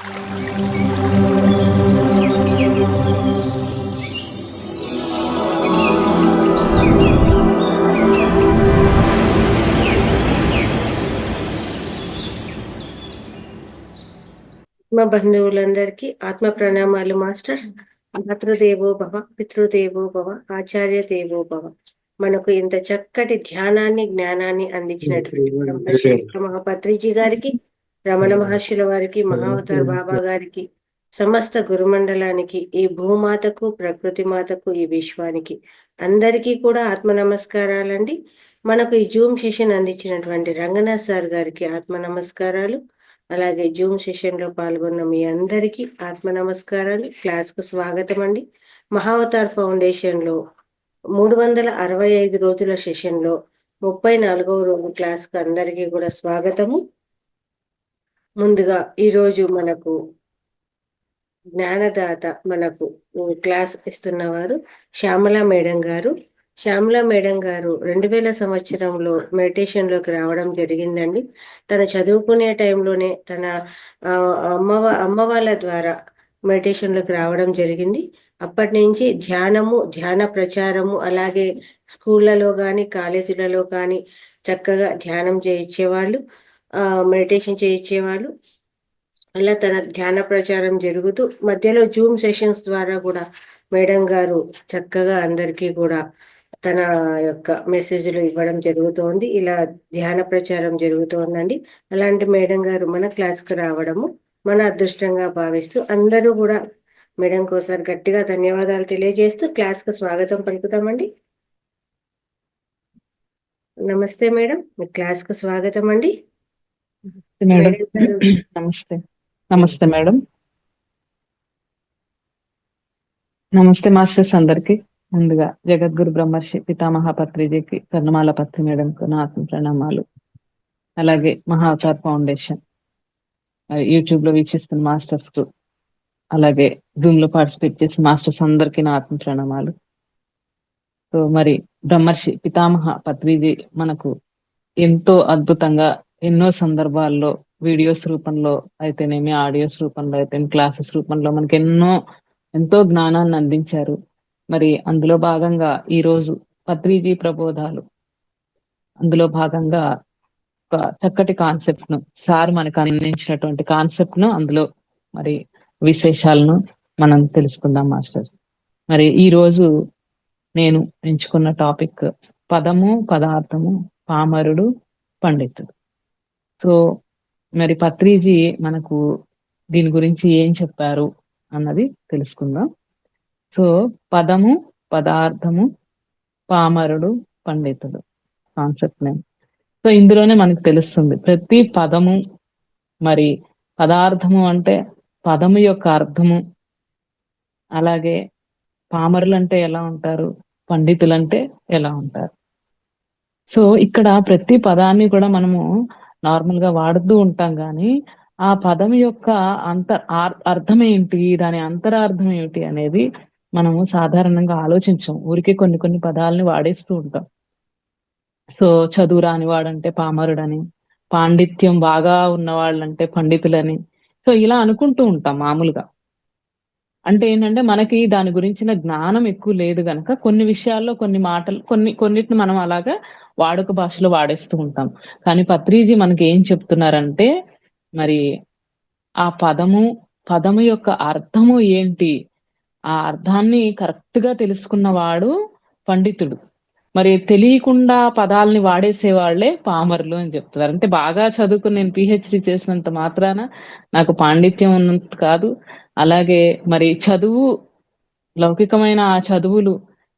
మా బంధువులందరికీ ఆత్మ ప్రణామాలు మాస్టర్స్. మాతృదేవో భవ, పితృదేవో భవ, ఆచార్య దేవో భవ. మనకు ఇంత చక్కటి ధ్యానాన్ని జ్ఞానాన్ని అందించినటువంటి బ్రహ్మశ్రీ మహాపత్రిజీ గారికి, రమణ మహర్షుల వారికి, మహావతార్ బాబా గారికి, సమస్త గురుమండలానికి, ఈ భూమాతకు, ప్రకృతి మాతకు, ఈ విశ్వానికి అందరికీ కూడా ఆత్మ నమస్కారాలండి. మనకు ఈ జూమ్ సెషన్ అందించినటువంటి రంగనాథ్ సార్ గారికి ఆత్మ నమస్కారాలు. అలాగే జూమ్ సెషన్ లో పాల్గొన్న మీ అందరికీ ఆత్మ నమస్కారాలు. క్లాస్ కు స్వాగతం అండి. మహావతార్ ఫౌండేషన్ లో 365 రోజుల సెషన్ లో 34వ రోజు క్లాస్ కు అందరికీ కూడా స్వాగతము. ముందుగా ఈరోజు మనకు జ్ఞానదాత మనకు క్లాస్ ఇస్తున్నవారు శ్యామల మేడం గారు. శ్యామల మేడం గారు 2000 సంవత్సరంలో మెడిటేషన్లోకి రావడం జరిగిందండి. తను చదువుకునే టైంలోనే తన అమ్మ వాళ్ళ ద్వారా మెడిటేషన్లోకి రావడం జరిగింది. అప్పటి నుంచి ధ్యాన ప్రచారము, అలాగే స్కూళ్ళలో కానీ కాలేజీలలో కానీ చక్కగా ధ్యానం చేయించేవాళ్ళు, మెడిటేషన్ చేయించేవాళ్ళు. అలా తన ధ్యాన ప్రచారం జరుగుతూ మధ్యలో జూమ్ సెషన్స్ ద్వారా కూడా మేడం గారు చక్కగా అందరికీ కూడా తన యొక్క మెసేజ్లు ఇవ్వడం జరుగుతోంది. ఇలా ధ్యాన ప్రచారం జరుగుతోందండి. అలాంటి మేడం గారు మన క్లాస్కి రావడము మన అదృష్టంగా భావిస్తూ అందరూ కూడా మేడం కోసారి గట్టిగా ధన్యవాదాలు తెలియజేస్తూ క్లాస్కు స్వాగతం పలుకుతామండి. నమస్తే మేడం, మీ క్లాస్కు స్వాగతం అండి. నమస్తే. నమస్తే మేడం. నమస్తే మాస్టర్స్ అందరికి. ముందుగా జగద్గురు బ్రహ్మర్షి పితామహ పత్రిజీకి, స్వర్ణమాల పత్రి మేడంకు నా ఆత్మ ప్రణామాలు. అలాగే మహావతార్ ఫౌండేషన్ యూట్యూబ్ లో వీక్షిస్తున్న మాస్టర్స్ కు, అలాగే జూమ్ లో పార్టిసిపేట్ చేసిన మాస్టర్స్ అందరికి నా ఆత్మ ప్రణామాలు. సో మరి బ్రహ్మర్షి పితామహ పత్రిజీ మనకు ఎంతో అద్భుతంగా ఎన్నో సందర్భాల్లో వీడియోస్ రూపంలో అయితేనేమి, ఆడియోస్ రూపంలో అయితే క్లాసెస్ రూపంలో మనకి ఎంతో జ్ఞానాన్ని అందించారు. మరి అందులో భాగంగా ఈరోజు పత్రిజీ ప్రబోధాలు, అందులో భాగంగా ఒక చక్కటి కాన్సెప్ట్ ను సార్ మనకు అందించినటువంటి కాన్సెప్ట్ ను, అందులో మరి విశేషాలను మనం తెలుసుకుందాం మాస్టర్. మరి ఈ రోజు నేను ఎంచుకున్న టాపిక్ పదము, పదార్థము, పామరుడు, పండితుడు. సో మరి పత్రిజీ మనకు దీని గురించి ఏం చెప్పారు అన్నది తెలుసుకుందాం. సో పదము, పదార్థము, పామరుడు, పండితుడు కాన్సెప్ట్ నేమ్. సో ఇందులోనే మనకు తెలుస్తుంది ప్రతి పదము, మరి పదార్థము అంటే పదము యొక్క అర్థము, అలాగే పామరులు అంటే ఎలా ఉంటారు, పండితులంటే ఎలా ఉంటారు. సో ఇక్కడ ప్రతి పదాన్ని కూడా మనము నార్మల్ గా వాడుతూ ఉంటాం, కానీ ఆ పదం యొక్క అర్థం ఏంటి, దాని అంతరార్థం ఏమిటి అనేది మనము సాధారణంగా ఆలోచించం. ఊరికే కొన్ని పదాలని వాడేస్తూ ఉంటాం. సో చదువు రాని వాడంటే పామరుడని, పాండిత్యం బాగా ఉన్నవాళ్ళంటే పండితులని, సో ఇలా అనుకుంటూ ఉంటాం మామూలుగా. అంటే ఏంటంటే మనకి దాని గురించిన జ్ఞానం ఎక్కువ లేదు గనక కొన్ని విషయాల్లో కొన్ని మాటలు కొన్నిటిని మనం అలాగా వాడుక భాషలో వాడేస్తూ ఉంటాం. కానీ పత్రిజీ మనకి ఏం చెప్తున్నారంటే, మరి ఆ పదము యొక్క అర్థము ఏంటి, ఆ అర్థాన్ని కరెక్ట్ గా తెలుసుకున్నవాడు పండితుడు. మరి తెలియకుండా పదాలని వాడేసేవాళ్లే పామరులు అని చెప్తున్నారు. అంటే బాగా చదువుకుని నేను పిహెచ్డి చేసినంత మాత్రాన నాకు పాండిత్యం ఉన్నంత కాదు. అలాగే మరి లౌకికమైన ఆ చదువులు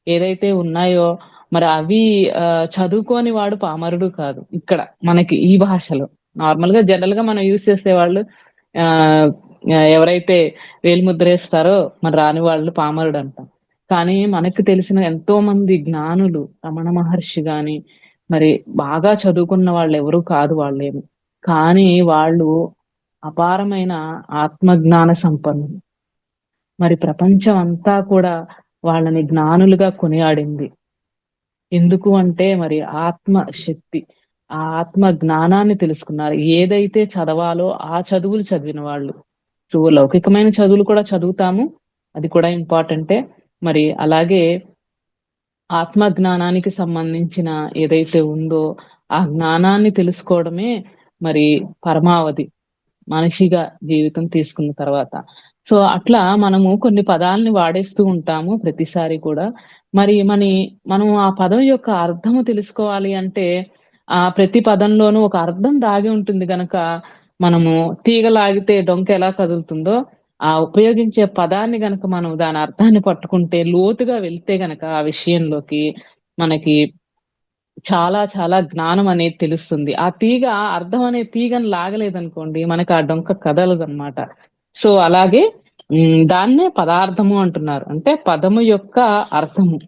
ఏదైతే ఉన్నాయో మరి అవి చదువుకోని వాడు పామరుడు కాదు. ఇక్కడ మనకి ఈ భాషలో నార్మల్ గా జనరల్ గా మనం యూజ్ చేసేవాళ్ళు ఎవరైతే వేలిముద్రేస్తారో మరి రాని వాళ్ళు పామరుడు అంటాం. కానీ మనకు తెలిసిన ఎంతో మంది జ్ఞానులు, రమణ మహర్షి గాని మరి బాగా చదువుకున్న వాళ్ళు ఎవరు కాదు వాళ్ళేమి, కానీ వాళ్ళు అపారమైన ఆత్మజ్ఞాన సంపన్నులు. మరి ప్రపంచం అంతా కూడా వాళ్ళని జ్ఞానులుగా కొనియాడింది. ఎందుకు అంటే మరి ఆత్మ శక్తి, ఆ ఆత్మ జ్ఞానాన్ని తెలుసుకున్నారు. ఏదైతే చదవాలో ఆ చదువులు చదివిన వాళ్ళు, సో లౌకికమైన చదువులు కూడా చదువుతాము, అది కూడా ఇంపార్టెంటే. మరి అలాగే ఆత్మ జ్ఞానానికి సంబంధించిన ఏదైతే ఉందో ఆ జ్ఞానాన్ని తెలుసుకోవడమే మరి పరమావధి మనిషిగా జీవితం తీసుకున్న తర్వాత. సో అట్లా మనము కొన్ని పదాలని వాడేస్తూ ఉంటాము ప్రతిసారి కూడా. మరి మనం ఆ పదం యొక్క అర్థము తెలుసుకోవాలి అంటే ఆ ప్రతి పదంలోనూ ఒక అర్థం దాగి ఉంటుంది గనక మనము తీగ లాగితే డొంక ఎలా కదులుతుందో ఆ ఉపయోగించే పదాన్ని గనక మనం దాని అర్థాన్ని పట్టుకుంటే లోతుగా వెళ్తే గనక ఆ విషయంలోకి మనకి చాలా చాలా జ్ఞానం అనేది తెలుస్తుంది. ఆ తీగ అర్థం అనే తీగని లాగలేదనుకోండి మనకి ఆ డొంక కదలదనమాట. సో అలాగే దాన్నే పదార్థము అంటున్నారు. అంటే పదము యొక్క అర్థము.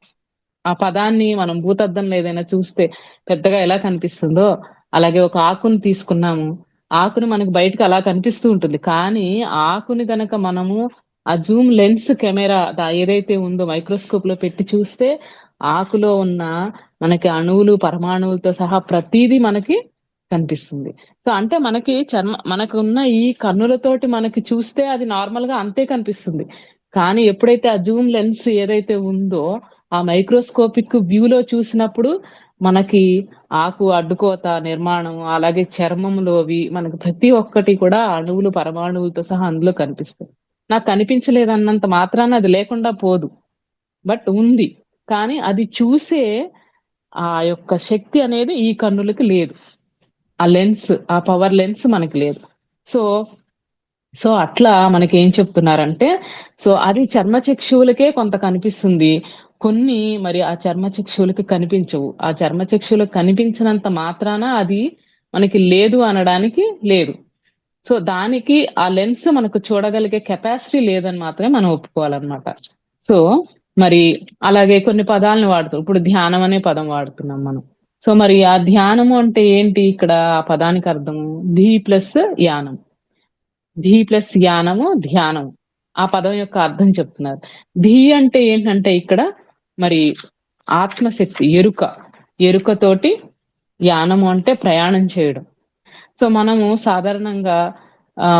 ఆ పదాన్ని మనం భూతద్దంలో ఏదైనా చూస్తే పెద్దగా ఎలా కనిపిస్తుందో అలాగే ఒక ఆకుని తీసుకున్నాము. ఆకుని మనకు బయటకి అలా కనిపిస్తూ ఉంటుంది. కానీ ఆకుని గనక మనము ఆ జూమ్ లెన్స్ కెమెరా ఏదైతే ఉందో మైక్రోస్కోప్ లో పెట్టి చూస్తే ఆకులో ఉన్న మనకి అణువులు, పరమాణువులతో సహా ప్రతీదీ మనకి కనిపిస్తుంది. సో అంటే మనకున్న ఈ కన్నులతోటి మనకి చూస్తే అది నార్మల్ గా అంతే కనిపిస్తుంది. కానీ ఎప్పుడైతే ఆ జూమ్ లెన్స్ ఏదైతే ఉందో ఆ మైక్రోస్కోపిక్ వ్యూలో చూసినప్పుడు మనకి ఆకు అడ్డుకోత నిర్మాణం అలాగే చర్మంలోవి మనకి ప్రతి ఒక్కటి కూడా అణువులు, పరమాణువులతో సహా అందులో కనిపిస్తాయి. నాకు కనిపించలేదన్నంత మాత్రాన అది లేకుండా పోదు. బట్ ఉంది. కానీ అది చూసే ఆ యొక్క శక్తి అనేది ఈ కన్నులకి లేదు. ఆ లెన్స్, ఆ పవర్ లెన్స్ మనకి లేదు. సో సో అట్లా మనకేం చెప్తున్నారంటే అది చర్మచక్షువులకే కొంత కనిపిస్తుంది. కొన్ని మరి ఆ చర్మచక్షువులకి కనిపించవు. ఆ చర్మచక్షువులకు కనిపించినంత మాత్రాన అది మనకి లేదు అనడానికి లేదు. సో దానికి ఆ లెన్స్ మనకు చూడగలిగే కెపాసిటీ లేదని మాత్రమే మనం ఒప్పుకోవాలన్నమాట. సో మరి అలాగే కొన్ని పదాలను వాడుతాం. ఇప్పుడు ధ్యానం అనే పదం వాడుతున్నాం మనం. సో మరి ఆ ధ్యానము అంటే ఏంటి? ఇక్కడ ఆ పదానికి అర్థము ధీ ప్లస్ యానం. ధీ ప్లస్ యానము ధ్యానము. ఆ పదం యొక్క అర్థం చెప్తున్నారు. ధీ అంటే ఏంటంటే ఇక్కడ మరి ఆత్మశక్తి, ఎరుకతోటి యానము అంటే ప్రయాణం చేయడం. సో మనము సాధారణంగా ఆ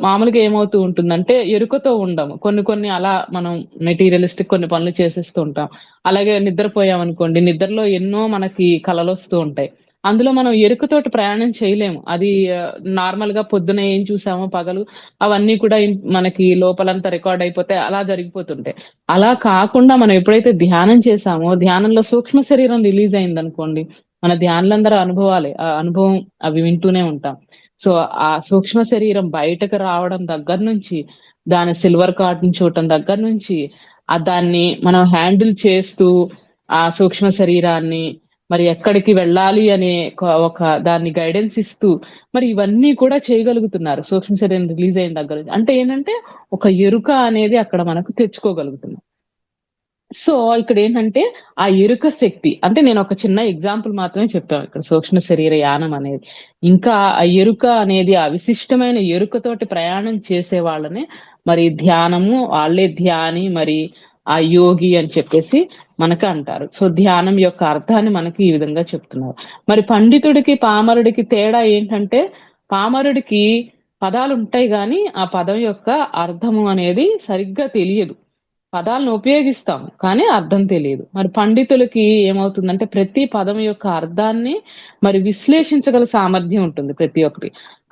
మామూలుగా ఏమవుతూ ఉంటుందంటే ఎరుకతో ఉండము. కొన్ని అలా మనం మెటీరియలిస్టిక్ కొన్ని పనులు చేసేస్తూ ఉంటాం. అలాగే నిద్రపోయాం అనుకోండి, నిద్రలో ఎన్నో మనకి కలలు వస్తూ ఉంటాయి. అందులో మనం ఎరుకతోటి ప్రయాణం చేయలేము. అది నార్మల్ గా పొద్దున ఏం చూసామో పగలు అవన్నీ కూడా మనకి లోపలంతా రికార్డ్ అయిపోతే అలా జరిగిపోతుంటాయి. అలా కాకుండా మనం ఎప్పుడైతే ధ్యానం చేసామో ధ్యానంలో సూక్ష్మ శరీరం రిలీజ్ అయింది అనుకోండి, మన ధ్యానులందరూ అనుభవాలే. ఆ అనుభవం అవి వింటూనే ఉంటాం. సో ఆ సూక్ష్మ శరీరం బయటకు రావడం దగ్గర నుంచి, దాని సిల్వర్ కార్డ్ని చూడటం దగ్గర నుంచి, దాన్ని మనం హ్యాండిల్ చేస్తూ ఆ సూక్ష్మ శరీరాన్ని మరి ఎక్కడికి వెళ్ళాలి అనే ఒక దాన్ని గైడెన్స్ ఇస్తూ మరి ఇవన్నీ కూడా చేయగలుగుతున్నారు సూక్ష్మ శరీరం రిలీజ్ అయిన దగ్గర నుంచి. అంటే ఏంటంటే ఒక ఎరుక అనేది అక్కడ మనకు తెచ్చుకోగలుగుతున్నాం. సో ఇక్కడ ఏంటంటే ఆ ఎరుక శక్తి, అంటే నేను ఒక చిన్న ఎగ్జాంపుల్ మాత్రమే చెప్పాను ఇక్కడ సూక్ష్మ శరీర యానం అనేది. ఇంకా ఆ ఎరుక అనేది ఆ విశిష్టమైన ఎరుకతోటి ప్రయాణం చేసే వాళ్ళని మరి ధ్యానము, వాళ్ళే ధ్యాని, మరి ఆ యోగి అని చెప్పేసి మనకు అంటారు. సో ధ్యానం యొక్క అర్థాన్ని మనకి ఈ విధంగా చెప్తున్నారు. మరి పండితుడికి పామరుడికి తేడా ఏంటంటే పామరుడికి పదాలు ఉంటాయి కానీ ఆ పదం యొక్క అర్థము అనేది సరిగ్గా తెలియదు. పదాలను ఉపయోగిస్తాము కానీ అర్థం తెలియదు. మరి పండితులకి ఏమవుతుందంటే ప్రతి పదం యొక్క అర్థాన్ని మరి విశ్లేషించగల సామర్థ్యం ఉంటుంది ప్రతి ఒక్కటి.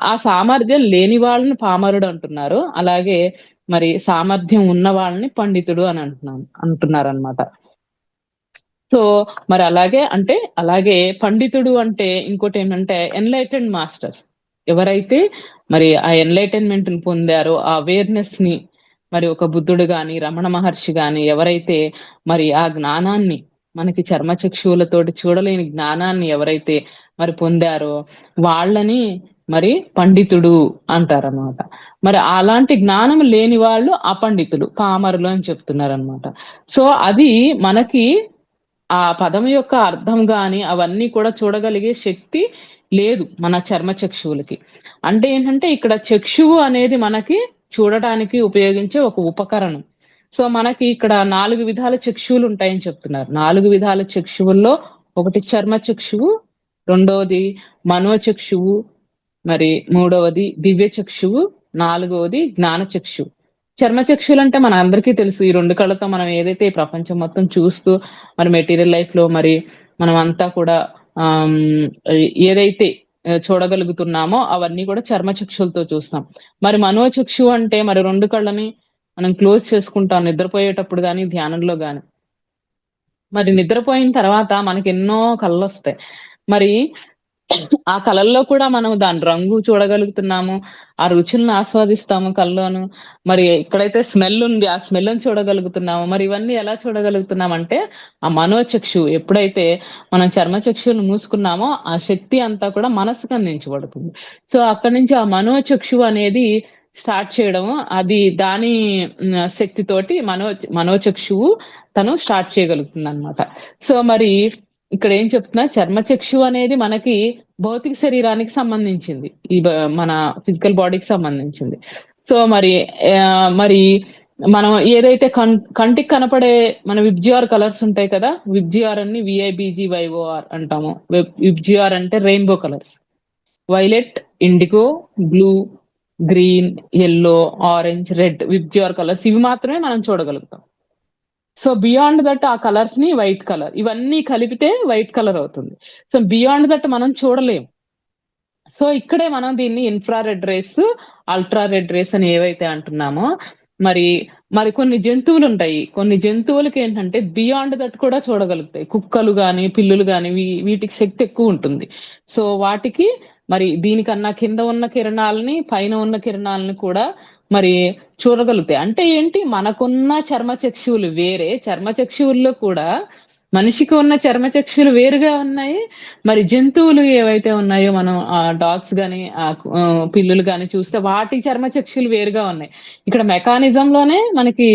ఆ సామర్థ్యం లేని వాళ్ళని పామరుడు అంటున్నారు. అలాగే మరి సామర్థ్యం ఉన్న వాళ్ళని పండితుడు అని అంటున్నారు అనమాట. సో మరి అలాగే పండితుడు అంటే ఇంకోటి ఏంటంటే ఎన్లైటెండ్ మాస్టర్స్. ఎవరైతే మరి ఆ ఎన్లైటైన్మెంట్ ని పొందారో, ఆ అవేర్నెస్ ని మరి ఒక బుద్ధుడు గాని, రమణ మహర్షి గాని ఎవరైతే మరి ఆ జ్ఞానాన్ని మనకి చర్మచక్షువులతోటి చూడలేని జ్ఞానాన్ని ఎవరైతే మరి పొందారో వాళ్ళని మరి పండితుడు అంటారనమాట. మరి అలాంటి జ్ఞానం లేని వాళ్ళు అపండితులు, పామరులు అని చెప్తున్నారు అనమాట. సో అది మనకి ఆ పదం యొక్క అర్థం గాని అవన్నీ కూడా చూడగలిగే శక్తి లేదు మన చర్మచక్షువులకి. అంటే ఏంటంటే ఇక్కడ చక్షువు అనేది మనకి చూడటానికి ఉపయోగించే ఒక ఉపకరణం. సో మనకి ఇక్కడ 4 విధాల చక్షువులు ఉంటాయని చెప్తున్నారు. 4 విధాల చక్షువుల్లో ఒకటి చర్మచక్షువు, రెండవది మనోచక్షువు, మరి మూడవది దివ్య చక్షువు, నాలుగవది జ్ఞానచక్షు. చర్మచక్షులు అంటే మన అందరికీ తెలుసు, ఈ రెండు కళ్ళతో మనం ఏదైతే ఈ ప్రపంచం మొత్తం చూస్తూ మరి మెటీరియల్ లైఫ్ లో మరి మనం అంతా కూడా ఆమ్, ఏదైతే చూడగలుగుతున్నామో అవన్నీ కూడా చర్మచక్షులతో చూస్తాం. మరి మనోచక్షు అంటే మరి రెండు కళ్ళని మనం క్లోజ్ చేసుకుంటాం నిద్రపోయేటప్పుడు కానీ ధ్యానంలో కానీ. మరి నిద్రపోయిన తర్వాత మనకి ఎన్నో కళ్ళు వస్తాయి. మరి ఆ కళల్లో కూడా మనం దాని రంగు చూడగలుగుతున్నాము, ఆ రుచులను ఆస్వాదిస్తాము కల్లోను. మరి ఎక్కడైతే స్మెల్ ఉంది ఆ స్మెల్ని చూడగలుగుతున్నాము. మరి ఇవన్నీ ఎలా చూడగలుగుతున్నామంటే ఆ మనోచక్షు ఎప్పుడైతే మనం చర్మచక్షువులు మూసుకున్నామో ఆ శక్తి అంతా కూడా మనసుకు అందించబడుతుంది. సో అక్కడి నుంచి ఆ మనోచక్షు అనేది స్టార్ట్ చేయడం, అది దాని శక్తితోటి మనోచక్షువు తను స్టార్ట్ చేయగలుగుతుంది అనమాట. సో మరి ఇక్కడ ఏం చెప్తున్నా, చర్మచక్షు అనేది మనకి భౌతిక శరీరానికి సంబంధించింది, మన ఫిజికల్ బాడీకి సంబంధించింది. సో మరి మరి మనం ఏదైతే కంటికి కనపడే మన విబ్జిఆర్ కలర్స్ ఉంటాయి కదా, విబ్జిఆర్ అని VIBGYOR అంటాము. విబ్జిఆర్ అంటే rainbow colours, violet, indigo, blue, green, yellow, orange, red, VIBGYOR colours ఇవి మాత్రమే మనం చూడగలుగుతాం. సో బియాండ్ దట్ ఆ కలర్స్ ని వైట్ కలర్, ఇవన్నీ కలిపితే వైట్ కలర్ అవుతుంది. సో బియాండ్ దట్ మనం చూడలేం. సో ఇక్కడే మనం దీన్ని infrared rays, ultra red rays అని ఏవైతే అంటున్నామో, మరి మరి కొన్ని జంతువులు ఉంటాయి, కొన్ని జంతువులకి ఏంటంటే బియాండ్ దట్ కూడా చూడగలుగుతాయి. కుక్కలు గాని పిల్లులు గాని వీటికి శక్తి ఎక్కువ ఉంటుంది. సో వాటికి మరి దీనికన్నా కింద ఉన్న కిరణాలని పైన ఉన్న కిరణాలని కూడా మరి చూడగలుగుతాయి. అంటే ఏంటి, మనకున్న చర్మచక్షువులు వేరే, చర్మచక్షువుల్లో కూడా మనిషికి ఉన్న చర్మచక్షులు వేరుగా ఉన్నాయి. మరి జంతువులు ఏవైతే ఉన్నాయో మనం డాగ్స్ గాని పిల్లులు గాని చూస్తే వాటి చర్మచక్షులు వేరుగా ఉన్నాయి. ఇక్కడ మెకానిజం లోనే మనకి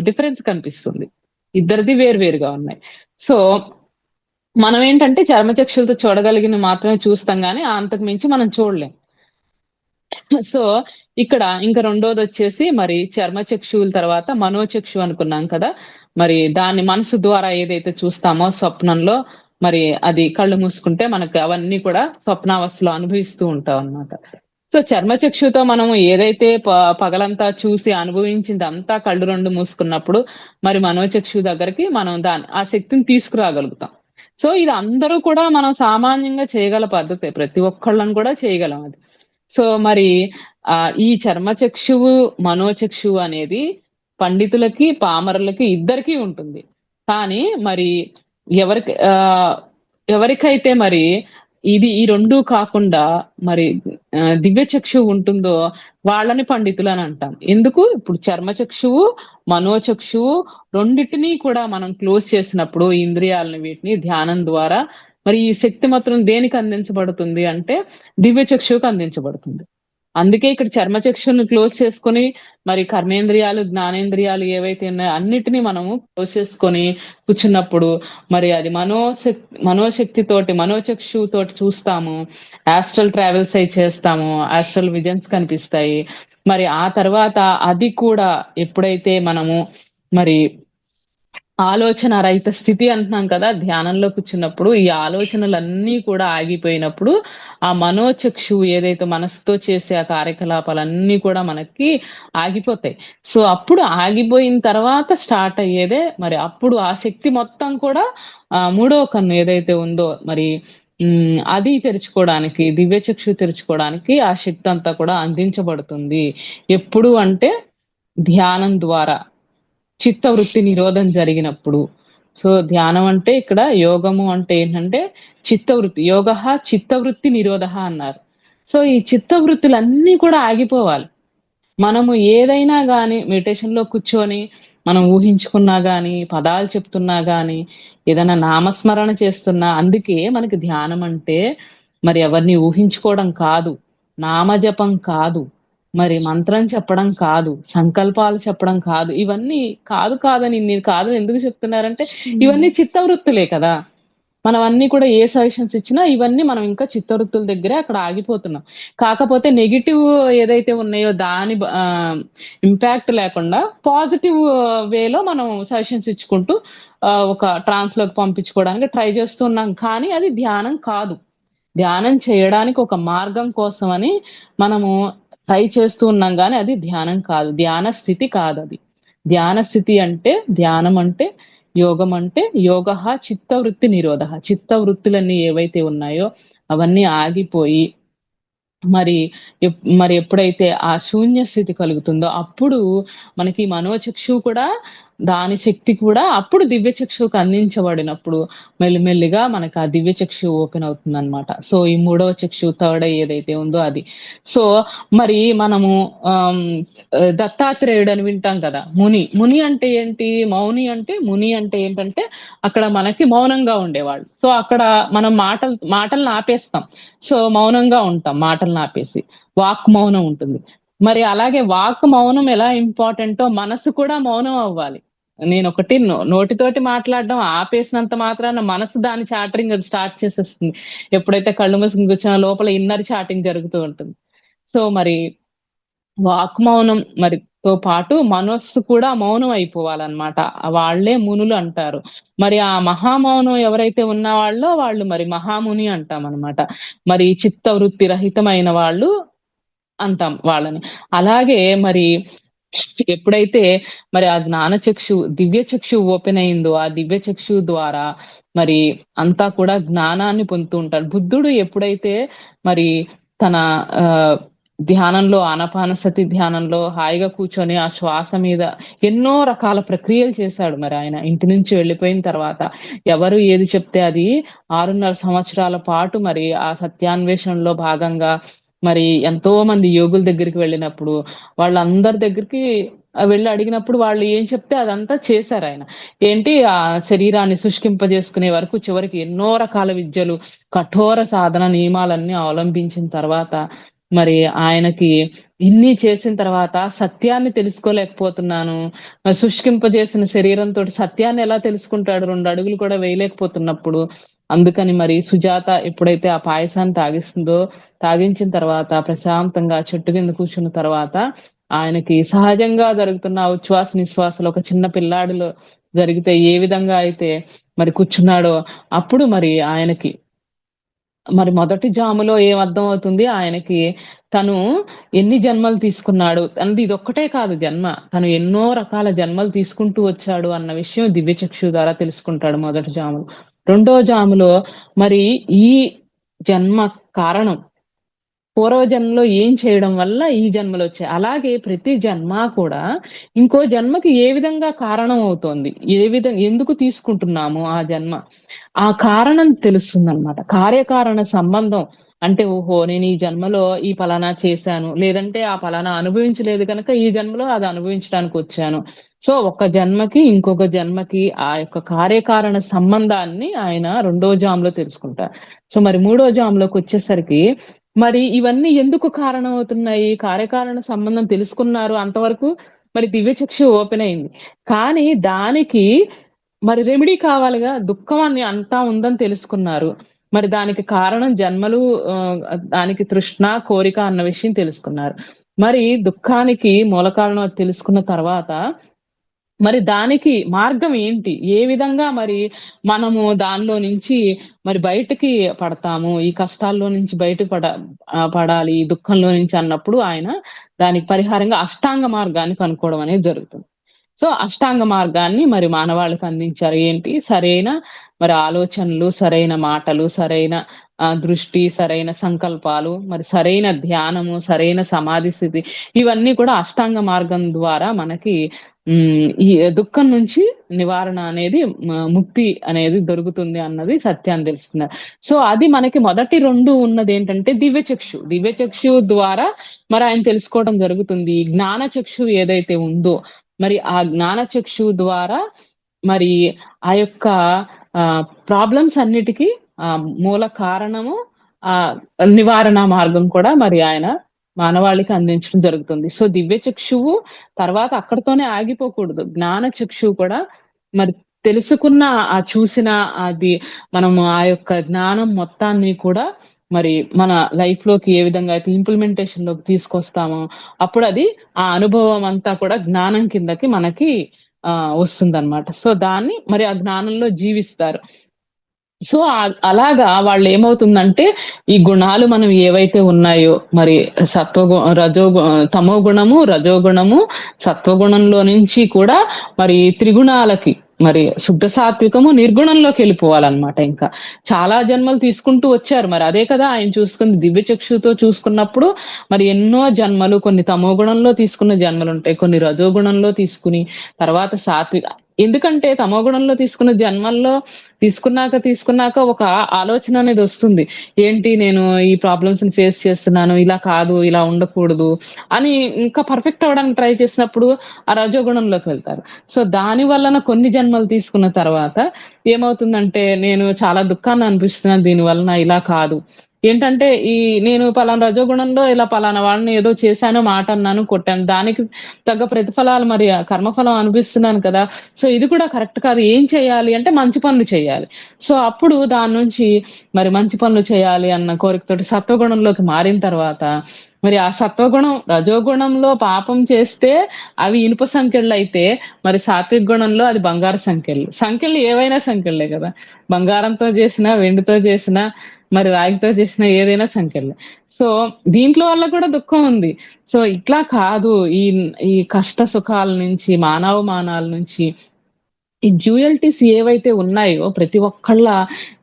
డిఫరెన్స్ కనిపిస్తుంది, ఇద్దరిది వేరుగా ఉన్నాయి. సో మనం ఏంటంటే చర్మచక్షులతో చూడగలిగిన మాత్రమే చూస్తాం గానీ అంతకు మించి మనం చూడలేం. సో ఇక్కడ ఇంకా రెండోది వచ్చేసి మరి చర్మచక్షువుల తర్వాత మనోచక్షు అనుకున్నాం కదా, మరి దాన్ని మనసు ద్వారా ఏదైతే చూస్తామో స్వప్నంలో, మరి అది కళ్ళు మూసుకుంటే మనకు అవన్నీ కూడా స్వప్నావస్థలో అనుభవిస్తూ ఉంటాం అన్నమాట. సో చర్మచక్షుతో మనము ఏదైతే పగలంతా చూసి అనుభవించింది అంతా కళ్ళు రెండు మూసుకున్నప్పుడు మరి మనోచక్షు దగ్గరికి మనం ఆ శక్తిని తీసుకురాగలుగుతాం. సో ఇది అందరూ కూడా మనం సామాన్యంగా చేయగల పద్ధతే, ప్రతి ఒక్కళ్ళని కూడా చేయగలం అది. సో మరి ఈ చర్మచక్షువు మనోచక్షువు అనేది పండితులకి పామరులకి ఇద్దరికీ ఉంటుంది. కానీ మరి ఎవరికైతే మరి ఈ రెండు కాకుండా మరి దివ్యచక్షువు ఉంటుందో వాళ్ళని పండితులు అని అంటాం. ఎందుకు, ఇప్పుడు చర్మచక్షువు మనోచక్షువు రెండింటినీ కూడా మనం క్లోజ్ చేసినప్పుడు ఇంద్రియాలను వీటిని ధ్యానం ద్వారా మరి ఈ శక్తి మాత్రం దేనికి అందించబడుతుంది అంటే దివ్యచక్షువుకు అందించబడుతుంది. అందుకే ఇక్కడ చర్మచక్షుని క్లోజ్ చేసుకొని మరి కర్మేంద్రియాలు జ్ఞానేంద్రియాలు ఏవైతే ఉన్నాయో అన్నిటినీ మనము క్లోజ్ చేసుకొని కూర్చున్నప్పుడు మరి అది మనోశక్తితోటి మనోచక్షుతోటి చూస్తాము, ఆస్ట్రల్ ట్రావెల్స్ అయి చేస్తాము, ఆస్ట్రల్ విజన్స్ కనిపిస్తాయి. మరి ఆ తర్వాత అది కూడా ఎప్పుడైతే మనము మరి ఆలోచన రహిత స్థితి అంటున్నాం కదా, ధ్యానంలో కూర్చున్నప్పుడు ఈ ఆలోచనలన్నీ కూడా ఆగిపోయినప్పుడు ఆ మనోచక్షువు ఏదైతే మనసుతో చేసే ఆ కార్యకలాపాలన్నీ కూడా మనకి ఆగిపోతాయి. సో అప్పుడు ఆగిపోయిన తర్వాత స్టార్ట్ అయ్యేదే మరి అప్పుడు ఆ శక్తి మొత్తం కూడా మూడవ కన్ను ఏదైతే ఉందో మరి అది తెరుచుకోవడానికి, దివ్యచక్షు తెరుచుకోవడానికి ఆ శక్తి అంతా కూడా అందించబడుతుంది. ఎప్పుడు అంటే ధ్యానం ద్వారా, చిత్తవృత్తి నిరోధం జరిగినప్పుడు. సో ధ్యానం అంటే ఇక్కడ యోగము అంటే ఏంటంటే చిత్తవృత్తి, యోగ చిత్తవృత్తి నిరోధ అన్నారు. సో ఈ చిత్తవృత్తులన్నీ కూడా ఆగిపోవాలి. మనము ఏదైనా గాని మెడిటేషన్ లో కూర్చొని మనం ఊహించుకున్నా గాని, పదాలు చెప్తున్నా గాని, ఏదైనా నామస్మరణ చేస్తున్నా, అందుకే మనకి ధ్యానం అంటే మరి ఎవరిని ఊహించుకోవడం కాదు, నామజపం కాదు, మరి మంత్రం చెప్పడం కాదు, సంకల్పాలు చెప్పడం కాదు. ఇవన్నీ కాదని నేను కాదు ఎందుకు చెప్తున్నారంటే ఇవన్నీ చిత్తవృత్తులే కదా. మనం అన్ని కూడా ఏ సజెషన్స్ ఇచ్చినా ఇవన్నీ మనం ఇంకా చిత్తవృత్తుల దగ్గరే అక్కడ ఆగిపోతున్నాం. కాకపోతే నెగిటివ్ ఏదైతే ఉన్నాయో దాని ఇంపాక్ట్ లేకుండా పాజిటివ్ వేలో మనం సజెషన్స్ ఇచ్చుకుంటూ ఒక ట్రాన్స్ లోకి పంపించుకోవడానికి ట్రై చేస్తున్నాం. కానీ అది ధ్యానం కాదు. ధ్యానం చేయడానికి ఒక మార్గం కోసమని మనము ట్రై చేస్తూ ఉన్నాం కానీ అది ధ్యానం కాదు, ధ్యాన స్థితి కాదు. అది ధ్యాన స్థితి అంటే, ధ్యానం అంటే, యోగం అంటే యోగ చిత్తవృత్తి నిరోధ. చిత్తవృత్తులన్నీ ఏవైతే ఉన్నాయో అవన్నీ ఆగిపోయి మరి మరి ఎప్పుడైతే ఆ శూన్య స్థితి కలుగుతుందో అప్పుడు మనకి మనోచక్షువు కూడా, దాని శక్తి కూడా అప్పుడు దివ్య చక్షువుకు అందించబడినప్పుడు మెల్లిమెల్లిగా మనకు ఆ దివ్య చక్షువు ఓపెన్ అవుతుందన్నమాట. సో ఈ మూడవ చక్షువు, థర్డ్ ఐ ఏదైతే ఉందో అది. సో మరి మనము దత్తాత్రేయుడు అని వింటాం కదా, ముని. ముని అంటే ఏంటి? మౌని అంటే, ముని అంటే ఏంటంటే అక్కడ మనకి మౌనంగా ఉండేవాళ్ళు. సో అక్కడ మనం మాటలను ఆపేస్తాం. సో మౌనంగా ఉంటాం, మాటలను ఆపేసి. వాక్ మౌనం ఉంటుంది. మరి అలాగే వాక్ మౌనం ఎలా ఇంపార్టెంటో మనసు కూడా మౌనం అవ్వాలి. నేనొకటి నోటితోటి మాట్లాడడం ఆపేసినంత మాత్రాన మనసు దాని చాటరింగ్ అది స్టార్ట్ చేసేస్తుంది. ఎప్పుడైతే కళ్ళు మూసుకుని కూర్చున్న లోపల ఇన్నర్ చాటింగ్ జరుగుతూ ఉంటుంది. సో మరి వాక్ మౌనం తో పాటు మనస్సు కూడా మౌనం అయిపోవాలన్నమాట. వాళ్ళే మునులు అంటారు. మరి ఆ మహామౌనం ఎవరైతే ఉన్నవాళ్ళో వాళ్ళు మరి మహాముని అంటామనమాట. మరి చిత్తవృత్తి రహితమైన వాళ్ళు అంటాం వాళ్ళని. అలాగే మరి ఎప్పుడైతే మరి ఆ దివ్య చక్షువు ఓపెన్ అయిందో, ఆ దివ్య చక్షువు ద్వారా మరి అంతా కూడా జ్ఞానాన్ని పొందుతూ ఉంటారు. బుద్ధుడు ఎప్పుడైతే మరి తన ధ్యానంలో, ఆనాపానసతి ధ్యానంలో హాయిగా కూర్చొని ఆ శ్వాస మీద ఎన్నో రకాల ప్రక్రియలు చేశాడు. మరి ఆయన ఇంటి నుంచి వెళ్ళిపోయిన తర్వాత ఎవరు ఏది చెప్తే అది 6.5 సంవత్సరాల పాటు మరి ఆ సత్యాన్వేషణలో భాగంగా మరి ఎంతో మంది యోగుల దగ్గరికి వెళ్ళినప్పుడు, వాళ్ళందరి దగ్గరికి వెళ్లి అడిగినప్పుడు వాళ్ళు ఏం చెప్తే అదంతా చేశారాయన. ఏంటి శరీరాన్ని శుష్కింపజేసుకునే వరకు చివరికి ఎన్నో రకాల విద్యలు, కఠోర సాధన నియమాలన్నీ అవలంబించిన తర్వాత మరి ఆయనకి ఇన్ని చేసిన తర్వాత సత్యాన్ని తెలుసుకోలేకపోతున్నాను. శుష్కింపజేసిన శరీరంతోటి సత్యాన్ని ఎలా తెలుసుకుంటాడు? 2 అడుగులు కూడా వేయలేకపోతున్నప్పుడు. అందుకని మరి సుజాత ఎప్పుడైతే ఆ పాయసాన్ని తాగించిన తర్వాత ప్రశాంతంగా చెట్టు కింద కూర్చున్న తర్వాత ఆయనకి సహజంగా జరుగుతున్న ఉచ్ఛ్వాస నిశ్వాసాలు ఒక చిన్న పిల్లాడిలో జరిగితే ఏ విధంగా అయితే మరి కూర్చున్నాడో అప్పుడు మరి ఆయనకి మరి మొదటి జాములో ఏం అర్థం అవుతుంది ఆయనకి, తను ఎన్ని జన్మలు తీసుకున్నాడు అనేది. ఇదొక్కటే కాదు జన్మ, తను ఎన్నో రకాల జన్మలు తీసుకుంటూ వచ్చాడు అన్న విషయం దివ్య చక్షువు ద్వారా తెలుసుకుంటాడు మొదటి జాములో. రెండో జాములో మరి ఈ జన్మ కారణం, పూర్వజన్మలో ఏం చేయడం వల్ల ఈ జన్మలొచ్చాయి. అలాగే ప్రతి జన్మ కూడా ఇంకో జన్మకి ఏ విధంగా కారణం అవుతోంది, ఎందుకు తీసుకుంటున్నాము ఆ జన్మ, ఆ కారణం తెలుస్తుందన్నమాట. కార్యకారణ సంబంధం అంటే, ఓహో! నేను ఈ జన్మలో ఈ పలానా చేశాను, లేదంటే ఆ పలానా అనుభవించలేదు కనుక ఈ జన్మలో అది అనుభవించడానికి వచ్చాను. సో ఒక జన్మకి ఇంకొక జన్మకి ఆ యొక్క కార్యకారణ సంబంధాన్ని ఆయన రెండో జాములో తెలుసుకుంటారు. సో మరి మూడో జాములోకి వచ్చేసరికి మరి ఇవన్నీ ఎందుకు కారణమవుతున్నాయి? కార్యకారణ సంబంధం తెలుసుకున్నారు అంతవరకు, మరి దివ్య చక్షువు ఓపెన్ అయింది. కానీ దానికి మరి రెమెడీ కావాలిగా. దుఃఖం అని అంతా ఉందని తెలుసుకున్నారు. మరి దానికి కారణం జన్మలు, దానికి తృష్ణ, కోరిక అన్న విషయం తెలుసుకున్నారు. మరి దుఃఖానికి మూల కారణం అది తెలుసుకున్న తర్వాత మరి దానికి మార్గం ఏంటి? ఏ విధంగా మరి మనము దానిలో నుంచి మరి బయటికి పడతాము? ఈ కష్టాల్లో నుంచి బయటకు పడాలి, ఈ దుఃఖంలో నుంచి అన్నప్పుడు ఆయన దానికి పరిహారంగా అష్టాంగ మార్గాన్ని కనుక్కోవడం అనేది జరుగుతుంది. సో అష్టాంగ మార్గాన్ని మరి మానవాళికి అందించారు. ఏంటి? సరైన మరి ఆలోచనలు, సరైన మాటలు, సరైన దృష్టి, సరైన సంకల్పాలు, మరి సరైన ధ్యానము, సరైన సమాధి స్థితి, ఇవన్నీ కూడా అష్టాంగ మార్గం ద్వారా మనకి ఈ దుఃఖం నుంచి నివారణ అనేది, ముక్తి అనేది దొరుకుతుంది అన్నది సత్యాన్ని తెలుస్తున్నారు. సో అది మనకి మొదటి 2 ఉన్నదేంటంటే దివ్యచక్షు. దివ్యచక్షు ద్వారా మరి ఆయన తెలుసుకోవడం జరుగుతుంది. జ్ఞాన చక్షు ఏదైతే ఉందో మరి ఆ జ్ఞాన చక్షు ద్వారా మరి ఆ యొక్క ప్రాబ్లమ్స్ అన్నిటికీ మూల కారణము, నివారణ మార్గం కూడా మరి ఆయన మానవాళికి అందించడం జరుగుతుంది. సో దివ్య చక్షువు తర్వాత అక్కడితోనే ఆగిపోకూడదు. జ్ఞాన చక్షువు కూడా మరి తెలుసుకున్న, చూసిన అది మనము ఆ యొక్క జ్ఞానం మొత్తాన్ని కూడా మరి మన లైఫ్ లోకి ఏ విధంగా అయితే ఇంప్లిమెంటేషన్ లోకి తీసుకొస్తామో అప్పుడు అది ఆ అనుభవం అంతా కూడా జ్ఞానం కిందకి మనకి వస్తుందన్నమాట. సో దాన్ని మరి ఆ జ్ఞానంలో జీవిస్తారు. సో అలాగా వాళ్ళు ఏమవుతుందంటే ఈ గుణాలు మనం ఏవైతే ఉన్నాయో మరి తమో గుణము, రజోగుణము, సత్వగుణంలో నుంచి కూడా మరి త్రిగుణాలకి మరి శుద్ధ సాత్వికము నిర్గుణంలోకి వెళ్ళిపోవాలన్నమాట. ఇంకా చాలా జన్మలు తీసుకుంటూ వచ్చారు. మరి అదే కదా ఆయన చూసుకుంది. దివ్య చక్షుతో చూసుకున్నప్పుడు మరి ఎన్నో జన్మలు, కొన్ని తమో గుణంలో తీసుకున్న జన్మలు ఉంటాయి, కొన్ని రజోగుణంలో తీసుకుని తర్వాత సాత్విక. ఎందుకంటే తమో గుణంలో తీసుకున్న జన్మల్లో తీసుకున్నాక ఒక ఆలోచన అనేది వస్తుంది. ఏంటి నేను ఈ ప్రాబ్లమ్స్ ని ఫేస్ చేస్తున్నాను, ఇలా కాదు, ఇలా ఉండకూడదు అని ఇంకా పర్ఫెక్ట్ అవ్వడానికి ట్రై చేసినప్పుడు ఆ రజోగుణంలోకి వెళ్తారు. సో దాని వలన కొన్ని జన్మలు తీసుకున్న తర్వాత ఏమవుతుందంటే నేను చాలా దుఃఖాన్ని అనిపిస్తున్నాను దీని వలన, ఇలా కాదు. ఏంటంటే నేను పలానా రజోగుణంలో ఇలా పలానా వాళ్ళని ఏదో చేశాను, మాట అన్నాను, కొట్టాను. దానికి తగ్గ ప్రతిఫలాలు మరి కర్మఫలం అనిపిస్తున్నాను కదా! సో ఇది కూడా కరెక్ట్ కాదు. ఏం చేయాలి అంటే మంచి పనులు చేయాలి. సో అప్పుడు దాని నుంచి మరి మంచి పనులు చేయాలి అన్న కోరికతోటి సత్వగుణంలోకి మారిన తర్వాత మరి ఆ సత్వగుణం, రజోగుణంలో పాపం చేస్తే అవి ఇనుప సంకెళ్ళైతే మరి సాత్విక గుణంలో అది బంగారు సంకెళ్ళు. సంకెళ్ళు ఏవైనా సంకెళ్ళే కదా! బంగారంతో చేసినా, వెండితో చేసినా, మరి రాగితో చేసినా ఏదైనా సంకెళ్ళే. సో దీంట్లో వల్ల కూడా దుఃఖం ఉంది. సో ఇట్లా కాదు. ఈ ఈ కష్ట సుఖాల నుంచి, మానవమానాల నుంచి ఈ డ్యూయల్టీస్ ఏవైతే ఉన్నాయో ప్రతి ఒక్కళ్ళ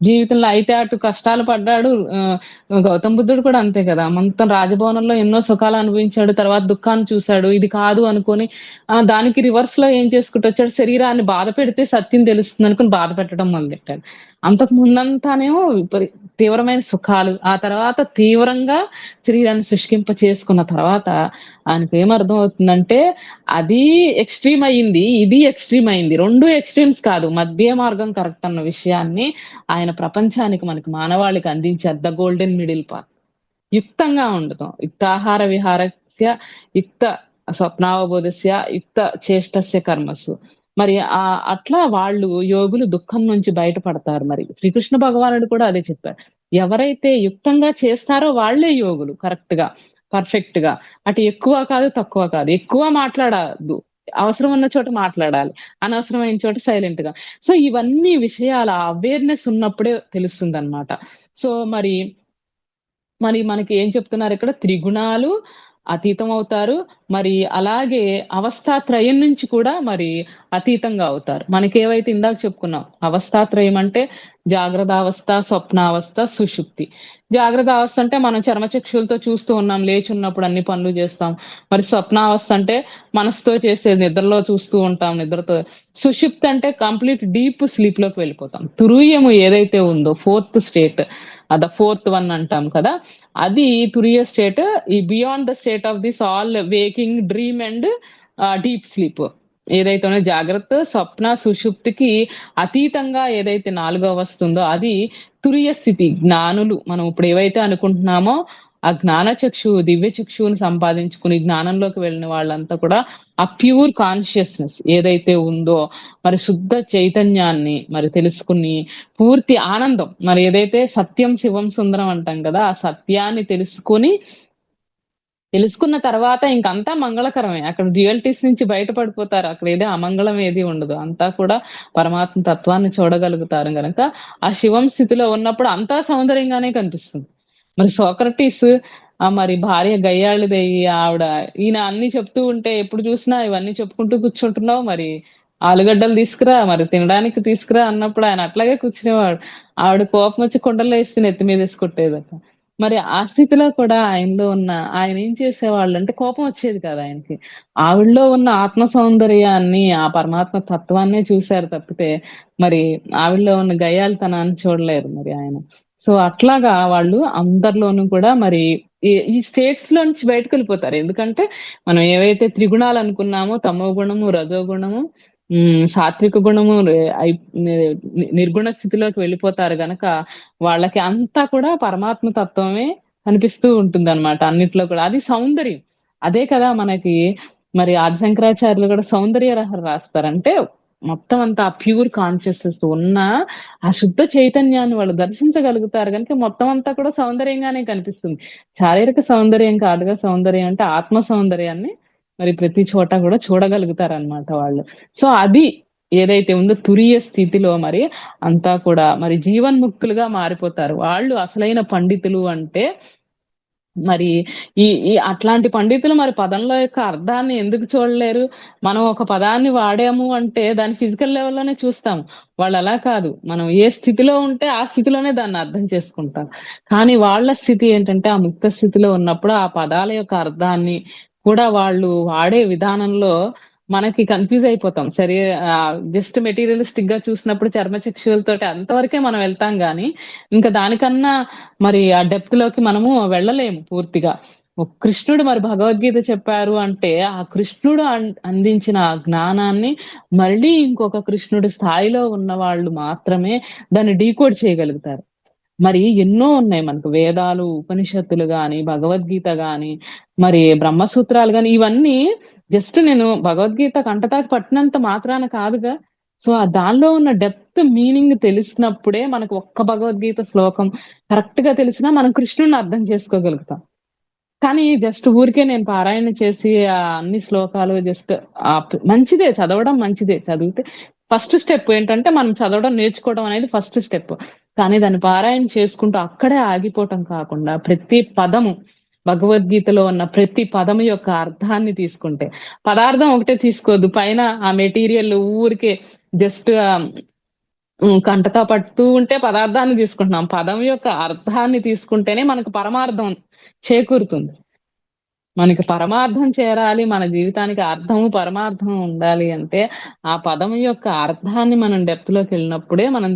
జీవితంలో అయితే అటు కష్టాలు పడ్డాడు. గౌతమ బుద్ధుడు కూడా అంతే కదా! మొత్తం రాజభవనంలో ఎన్నో సుఖాలు అనుభవించాడు. తర్వాత దుఃఖాన్ని చూసాడు. ఇది కాదు అనుకోని దానికి రివర్స్‌లో ఏం చేసుకుంటూ వచ్చాడు, శరీరాన్ని బాధ పెడితే సత్యం తెలుస్తుందనుకుని బాధ పెట్టడం మొదలెట్టాడు. అంతకు ముందంతానేమో తీవ్రమైన సుఖాలు, ఆ తర్వాత తీవ్రంగా శరీరాన్ని శుష్కింప చేసుకున్న తర్వాత ఆయనకేమర్థమవుతుందంటే అది ఎక్స్‌ట్రీమ్ అయింది, ఇది ఎక్స్‌ట్రీమ్ అయింది. 2 ఎక్స్‌ట్రీమ్స్ కాదు. మధ్య మార్గం కరెక్ట్ అన్న విషయాన్ని ఆయన ప్రపంచానికి, మనకి మానవాళికి అందించారు. The golden middle path. యుక్తంగా ఉండటం. యుక్తాహార విహారస్య యుక్త స్వప్నావబోధస్య యుక్త చేష్టస్య కర్మసు. మరి అట్లా వాళ్ళు యోగులు దుఃఖం నుంచి బయటపడతారు మరి. శ్రీకృష్ణ భగవానుడు కూడా అదే చెప్పారు. ఎవరైతే యుక్తంగా చేస్తారో వాళ్ళే యోగులు కరెక్ట్‌గా, పర్ఫెక్ట్‌గా. అటు ఎక్కువ కాదు, తక్కువ కాదు. ఎక్కువ మాట్లాడద్దు. అవసరం ఉన్న చోట మాట్లాడాలి. అనవసరమైన చోట సైలెంట్‌గా. సో ఇవన్నీ విషయాల అవేర్‌నెస్ ఉన్నప్పుడే తెలుస్తుందన్నమాట. సో మరి మనకి ఏం చెప్తున్నారిక్కడ? త్రిగుణాలు అతీతం అవుతారు. మరి అలాగే అవస్థాత్రయం నుంచి కూడా మరి అతీతంగా అవుతారు. మనకేవైతే ఇందాక చెప్పుకున్నాం. అవస్థాత్రయం అంటే జాగ్రత్తావస్థ, స్వప్నావస్థ, సుషుప్తి. జాగ్రత్తావస్థ అంటే మనం చర్మచక్షులతో చూస్తూ ఉన్నాం. లేచున్నప్పుడు అన్ని పనులు చేస్తాం. మరి స్వప్నావస్థ అంటే మనసుతో చేసేది, నిద్రలో చూస్తూ ఉంటాం నిద్రతో. సుషుప్తి అంటే కంప్లీట్ డీప్ స్లీప్‌లోకి వెళ్ళిపోతాం. తురీయము ఏదైతే ఉందో fourth state, the fourth one అంటాం కదా! అది తురియ స్టేట్. ఈ beyond the state of this all waking, dream and deep sleep ఏదైతే ఉన్నదో జాగ్రత్త, స్వప్న, సుషుప్తికి అతీతంగా ఏదైతే నాలుగో వస్తుందో అది తురియ స్థితి. జ్ఞానులు మనం ఇప్పుడు ఏవైతే అనుకుంటున్నామో ఆ జ్ఞాన చక్షువు, దివ్య చక్షువుని సంపాదించుకుని జ్ఞానంలోకి వెళ్ళిన వాళ్ళంతా కూడా ఆ ప్యూర్ కాన్షియస్‌నెస్ ఏదైతే ఉందో మరి శుద్ధ చైతన్యాన్ని మరి తెలుసుకుని పూర్తి ఆనందం, మరి ఏదైతే సత్యం, శివం, సుందరం అంటాం కదా! ఆ సత్యాన్ని తెలుసుకున్న తర్వాత ఇంకంతా మంగళకరమే. అక్కడ డ్యూయల్టీస్ నుంచి బయటపడిపోతారు. అక్కడ ఏదో అమంగళం ఏది ఉండదు. అంతా కూడా పరమాత్మ తత్వాన్ని చూడగలుగుతారు గనక, ఆ శివం స్థితిలో ఉన్నప్పుడు అంతా సౌందర్యంగానే కనిపిస్తుంది. మరి సోక్రటీస్ మరి భార్య గయ్యాళిదయ్యి ఆవిడ ఈయన అన్ని చెప్తూ ఉంటే ఎప్పుడు చూసినా ఇవన్నీ చెప్పుకుంటూ కూర్చుంటున్నావు, మరి ఆలుగడ్డలు తీసుకురా, మరి తినడానికి తీసుకురా అన్నప్పుడు ఆయన అట్లాగే కూర్చునేవాడు. ఆవిడ కోపం వచ్చి కుండలో ఏసి నెత్తి మీదేసి కొట్టేదట. మరి ఆ స్థితిలో కూడా ఆయన ఏం చేసేవాళ్ళంటే కోపం వచ్చేది కాదు ఆయనకి. ఆవిడలో ఉన్న ఆత్మ సౌందర్యాన్ని, ఆ పరమాత్మ తత్వాన్నే చూసారు తప్పితే, మరి ఆవిడలో ఉన్న గయ్యాళితనాన్ని చూడలేరు మరి ఆయన. సో అట్లాగా వాళ్ళు అందరిలోనూ కూడా మరి ఈ స్టేట్స్ లో నుంచి బయటకెళ్ళిపోతారు. ఎందుకంటే మనం ఏవైతే త్రిగుణాలు అనుకున్నామో తమో గుణము, రజో గుణము, సాత్విక గుణము నిర్గుణ స్థితిలోకి వెళ్ళిపోతారు గనక వాళ్ళకి అంతా కూడా పరమాత్మ తత్వమే కనిపిస్తూ ఉంటుందన్నమాట అన్నిట్లో కూడా. అది సౌందర్యం. అదే కదా మనకి మరి ఆది శంకరాచార్యులు కూడా సౌందర్య లహరి రాస్తారు. అంటే మొత్తం అంతా ప్యూర్ కాన్షియస్‌నెస్ ఉన్న ఆ శుద్ధ చైతన్యాన్ని వాళ్ళు దర్శించగలుగుతారు గనుక మొత్తం అంతా కూడా సౌందర్యంగానే కనిపిస్తుంది. శారీరక సౌందర్యం కాదుగా సౌందర్యం అంటే ఆత్మ సౌందర్యాన్ని మరి ప్రతి చోట కూడా చూడగలుగుతారనమాట వాళ్ళు. సో అది ఏదైతే ఉందో తురియ స్థితిలో మరి అంతా కూడా మరి జీవన్ముక్తులుగా మారిపోతారు. వాళ్ళు అసలైన పండితులు అంటే మరి ఈ అట్లాంటి పండితులు మరి పదంలో యొక్క అర్థాన్ని ఎందుకు చూడలేరు? మనం ఒక పదాన్ని వాడాము అంటే దాన్ని ఫిజికల్ లెవెల్‌లోనే చూస్తాం. వాళ్ళలా కాదు. మనం ఏ స్థితిలో ఉంటే ఆ స్థితిలోనే దాన్ని అర్థం చేసుకుంటారు. కానీ వాళ్ళ స్థితి ఏంటంటే ఆ ముక్త స్థితిలో ఉన్నప్పుడు ఆ పదాల యొక్క అర్థాన్ని కూడా వాళ్ళు వాడే విధానంలో మనకి కన్‌ఫ్యూజ్ అయిపోతాం. సరే జస్ట్ మెటీరియలిస్టిక్‌గా చూసినప్పుడు చర్మచక్షువులతోటి అంతవరకే మనం వెళ్తాం గానీ, ఇంకా దానికన్నా మరి ఆ డెప్త్‌లోకి మనము వెళ్ళలేము పూర్తిగా. కృష్ణుడు మరి భగవద్గీత చెప్పారు అంటే, ఆ కృష్ణుడు అందించిన ఆ జ్ఞానాన్ని మళ్ళీ ఇంకొక కృష్ణుడి స్థాయిలో ఉన్నవాళ్ళు మాత్రమే దాన్ని డీకోడ్ చేయగలుగుతారు. మరి ఎన్నో ఉన్నాయి మనకు వేదాలు, ఉపనిషత్తులు గాని, భగవద్గీత గాని, మరి బ్రహ్మసూత్రాలు గాని, ఇవన్నీ జస్ట్ నేను భగవద్గీత కంఠతాకి పట్టినంత మాత్రాన కాదుగా. సో, దానిలో ఉన్న డెప్త్ మీనింగ్ తెలిసినప్పుడే మనకు ఒక్క భగవద్గీత శ్లోకం కరెక్ట్‌గా తెలిసినా మనం కృష్ణుడిని అర్థం చేసుకోగలుగుతాం. కానీ జస్ట్ ఊరికే నేను పారాయణ చేసి అన్ని శ్లోకాలు జస్ట్ మంచిదే చదవడం మంచిదే. చదివితే ఫస్ట్ స్టెప్ ఏంటంటే మనం చదవడం నేర్చుకోవడం అనేది ఫస్ట్ స్టెప్. కానీ దాన్ని పారాయణ చేసుకుంటూ అక్కడే ఆగిపోవటం కాకుండా ప్రతి పదము భగవద్గీతలో ఉన్న ప్రతి పదము యొక్క అర్థాన్ని తీసుకుంటే పదార్థం ఒకటే తీసుకోవద్దు. పైన ఆ మెటీరియల్ ఊరికే జస్ట్ కంటతా పడుతూ ఉంటే పదార్థాన్ని తీసుకుంటున్నాం. పదం యొక్క అర్థాన్ని తీసుకుంటేనే మనకు పరమార్థం చేకూరుతుంది. మనకి పరమార్థం చేరాలి, మన జీవితానికి అర్థము, పరమార్థం ఉండాలి అంటే, ఆ పదం యొక్క అర్థాన్ని మనం డెప్త్‌లోకెళ్ళినప్పుడే మనం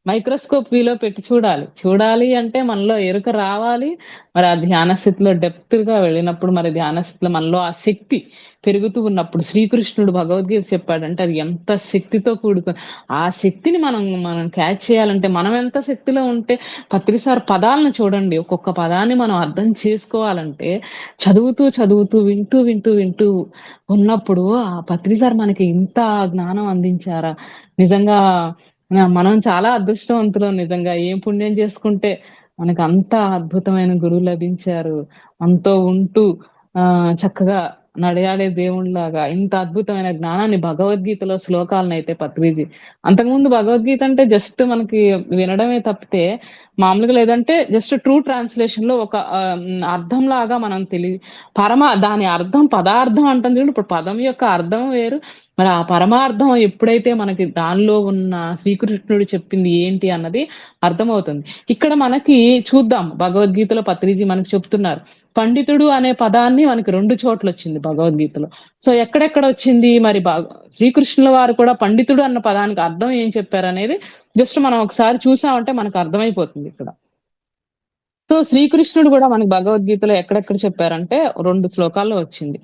మైక్రోస్కోప్ వ్యూలో పెట్టి చూడాలి. చూడాలి అంటే మనలో ఎరుక రావాలి. మరి ఆ ధ్యాన స్థితిలో డెప్త్‌గా వెళ్ళినప్పుడు మరి ధ్యాన స్థితిలో మనలో ఆ శక్తి పెరుగుతూ ఉన్నప్పుడు శ్రీకృష్ణుడు భగవద్గీత చెప్పాడంటే అది ఎంత శక్తితో ఆ శక్తిని మనం క్యాచ్ చేయాలంటే మనం ఎంత శక్తిలో ఉంటే పత్రిసార్ పదాలను చూడండి. ఒక్కొక్క పదాన్ని మనం అర్థం చేసుకోవాలంటే చదువుతూ, వింటూ ఉన్నప్పుడు ఆ పత్రిసార్ మనకి ఇంత జ్ఞానం అందించారా? నిజంగా మనం చాలా అదృష్టవంతులం నిజంగా. ఏం పుణ్యం చేసుకుంటే మనకంత అద్భుతమైన గురువు లభించారు. మనతో ఉంటూ చక్కగా నడయాడే దేవుడిలాగా ఇంత అద్భుతమైన జ్ఞానాన్ని భగవద్గీతలో శ్లోకాలనైతే పత్రిజీ అంతకుముందు భగవద్గీత అంటే జస్ట్ మనకి వినడమే తప్పితే మామూలుగా లేదంటే జస్ట్ ట్రూ ట్రాన్స్‌లేషన్‌లో ఒక అర్థంలాగా మనం దాని అర్థం పదార్థం అంటాం చూడండి. ఇప్పుడు పదం యొక్క అర్థం వేరు. మరి ఆ పరమార్థం ఎప్పుడైతే మనకి దానిలో ఉన్న శ్రీకృష్ణుడు చెప్పింది ఏంటి అన్నది అర్థమవుతుంది. ఇక్కడ మనకి చూద్దాం భగవద్గీతలో పత్రిజీ మనకు చెప్తున్నారు. పండితుడు అనే పదాన్ని మనకి 2 చోట్లొచ్చింది భగవద్గీతలో. సో, ఎక్కడెక్కడొచ్చింది మరి శ్రీకృష్ణుల వారు కూడా పండితుడు అన్న పదానికి అర్థం ఏం చెప్పారనేది జస్ట్ మనం ఒకసారి చూసామంటే మనకు అర్థమైపోతుంది ఇక్కడ. సో, శ్రీకృష్ణుడు గూడా మనకు భగవద్గీతలో ఎక్కడెక్కడ చెప్పారంటే 2 శ్లోకాల్లో వచ్చింది.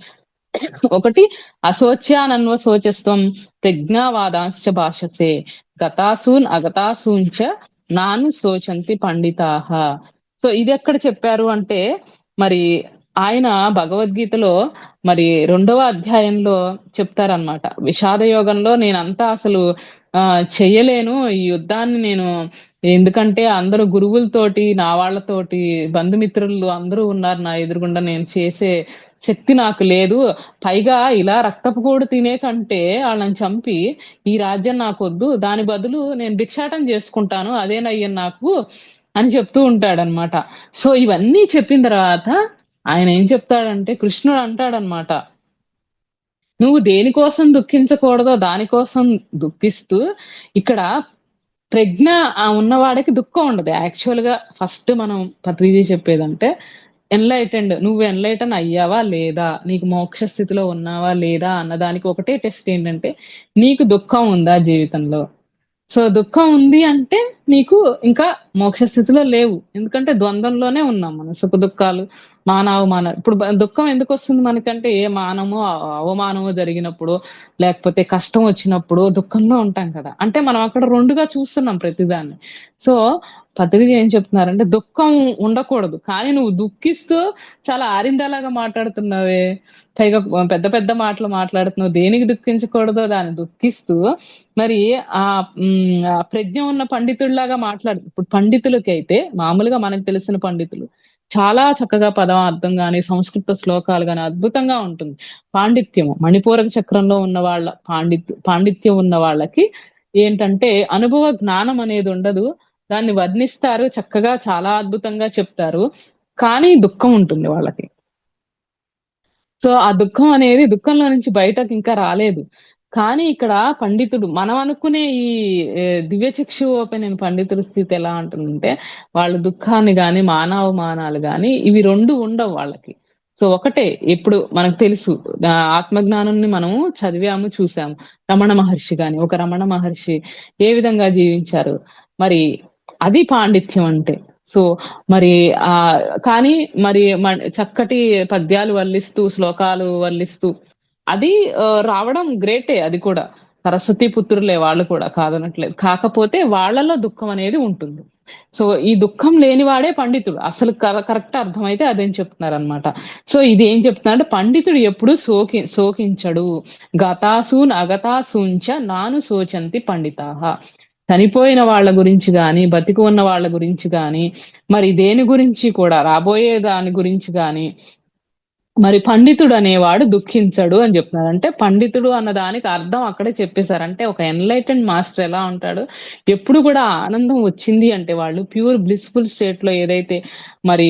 ఒకటి అశోచ్యానన్వశోచస్త్వం ప్రజ్ఞావాదాంశ్చ భాషసే గతాసూన్ అగతాసూంచ నాను శోచంతి పండితాః. సో, ఇదెక్కడ చెప్పారు అంటే మరి ఆయన భగవద్గీతలో మరి 2వ అధ్యాయంలో చెప్తారనమాట. విషాద యోగంలో నేనంతా అసలు చెయ్యలేను. ఈ యుద్ధాన్ని నేను ఎందుకంటే అందరూ గురువులతోటి, నా వాళ్ళతోటి, బంధుమిత్రులు అందరూ ఉన్నారు నా ఎదురుగుండా. నేను చేసే శక్తి నాకు లేదు. పైగా ఇలా రక్తపు కూడు తినే కంటే ఆళ్ళని చంపి, ఈ రాజ్యం నాకొద్దు. దాని బదులు నేను భిక్షాటన చేసుకుంటాను. అదేనయ్య నాకు అని చెప్తూ ఉంటాడనమాట. సో, ఇవన్నీ చెప్పిన తర్వాత ఆయన ఏం చెప్తాడంటే కృష్ణుడు అంటాడనమాట. నువ్వు దేనికోసం దుఃఖించకూడదో దానికోసం దుఃఖిస్తూ ఇక్కడ ప్రజ్ఞ ఉన్నవాడికి దుఃఖం ఉండదు. యాక్చువల్‌గా ఫస్ట్ మనం పత్రిజీ చెప్పేదంటే నువ్వు ఎన్‌లైటన్ అయ్యావా లేదా? నీకు మోక్ష స్థితిలో ఉన్నావా లేదా? అన్నదానికి ఒకటే టెస్ట్ ఏంటంటే నీకు దుఃఖం ఉందా జీవితంలో? సో, దుఃఖం ఉంది అంటే నీకు ఇంకా మోక్ష స్థితిలో లేవు. ఎందుకంటే ద్వంద్వంలోనే ఉన్నాం మనం. సుఖ దుఃఖాలు, మానావమానాలు. ఇప్పుడు దుఃఖం ఎందుకొస్తుంది మనకంటే ఏ మానమో, అవమానమో జరిగినప్పుడో, లేకపోతే కష్టం వచ్చినప్పుడో దుఃఖంలో ఉంటాం కదా! అంటే మనం అక్కడ 2గా చూస్తున్నాం ప్రతిదాన్ని. సో, పత్రిక ఏం చెప్తున్నారంటే దుఃఖం ఉండకూడదు. కానీ నువ్వు దుఃఖిస్తూ చాలా ఆరిందలాగా మాట్లాడుతున్నావే. పైగా పెద్ద పెద్ద మాటలు మాట్లాడుతున్నావు. దేనికి దుఃఖించకూడదో దాన్ని దుఃఖిస్తూ మరి ప్రజ్ఞ ఉన్న పండితుడిలాగా ఇప్పుడు పండితులకైతే మామూలుగా మనకు తెలిసిన పండితులు చాలా చక్కగా పదమార్థం గాని, సంస్కృత శ్లోకాలు గాని అద్భుతంగా ఉంటుంది. పాండిత్యము మణిపూరక చక్రంలో ఉన్న వాళ్ళ పాండిత్యం ఉన్న వాళ్ళకి ఏంటంటే అనుభవ జ్ఞానం అనేది ఉండదు. దాన్ని వర్ణిస్తారు చక్కగా చాలా అద్భుతంగా చెప్తారు. కానీ దుఃఖం ఉంటుంది వాళ్ళకి. సో, ఆ దుఃఖం అనేది దుఃఖంలో నుంచి బయటకి ఇంకా రాలేదు. కానీ ఇక్కడ పండితుడు మనం అనుకునే ఈ దివ్యచక్షు ఓపెన్ అయిన పండితుల స్థితి ఎలా ఉంటుందంటే, వాళ్ళు దుఃఖాన్ని గాని, మానావమానాలు గాని ఇవి 2 ఉండవు వాళ్ళకి. సో, ఒకటే ఎప్పుడు మనకు తెలుసు ఆత్మజ్ఞానాన్ని మనము చదివాము, చూసాము. రమణ మహర్షి గాని, ఒక రమణ మహర్షి ఏ విధంగా జీవించారు? మరి అది పాండిత్యం అంటే. సో, మరి కానీ మరి చక్కటి పద్యాలు వల్లిస్తూ, శ్లోకాలు వల్లిస్తూ అది రావడం గ్రేటే అది కూడా. సరస్వతి పుత్రులే వాళ్ళు కూడా కాదనట్లేదు. కాకపోతే వాళ్ళలో దుఃఖం అనేది ఉంటుంది. సో, ఈ దుఃఖం లేనివాడే పండితుడు. అసలు కరెక్ట్ అర్థమైతే అదేం చెప్తున్నారనమాట. సో, ఇది ఏం చెప్తున్నారంటే పండితుడు ఎప్పుడు శోకించడు. గతాసూన్ అగతాసూంచ నాను శోచంతి పండితాః. చనిపోయిన వాళ్ళ గురించి గాని, బతికి ఉన్న వాళ్ళ గురించి గాని, మరి దేని గురించి కూడా రాబోయే దాని గురించి గాని మరి పండితుడు అనేవాడు దుఃఖించడు అని చెప్తున్నారు. అంటే పండితుడు అన్న దానికి అర్థం అక్కడే చెప్పేశారు. అంటే ఒక ఎన్‌లైటెండ్ మాస్టర్ ఎలా ఉంటాడు, ఎప్పుడు కూడా ఆనందం వచ్చింది అంటే వాళ్ళు ప్యూర్ బ్లిస్‌ఫుల్ స్టేట్‌లో ఏదైతే మరి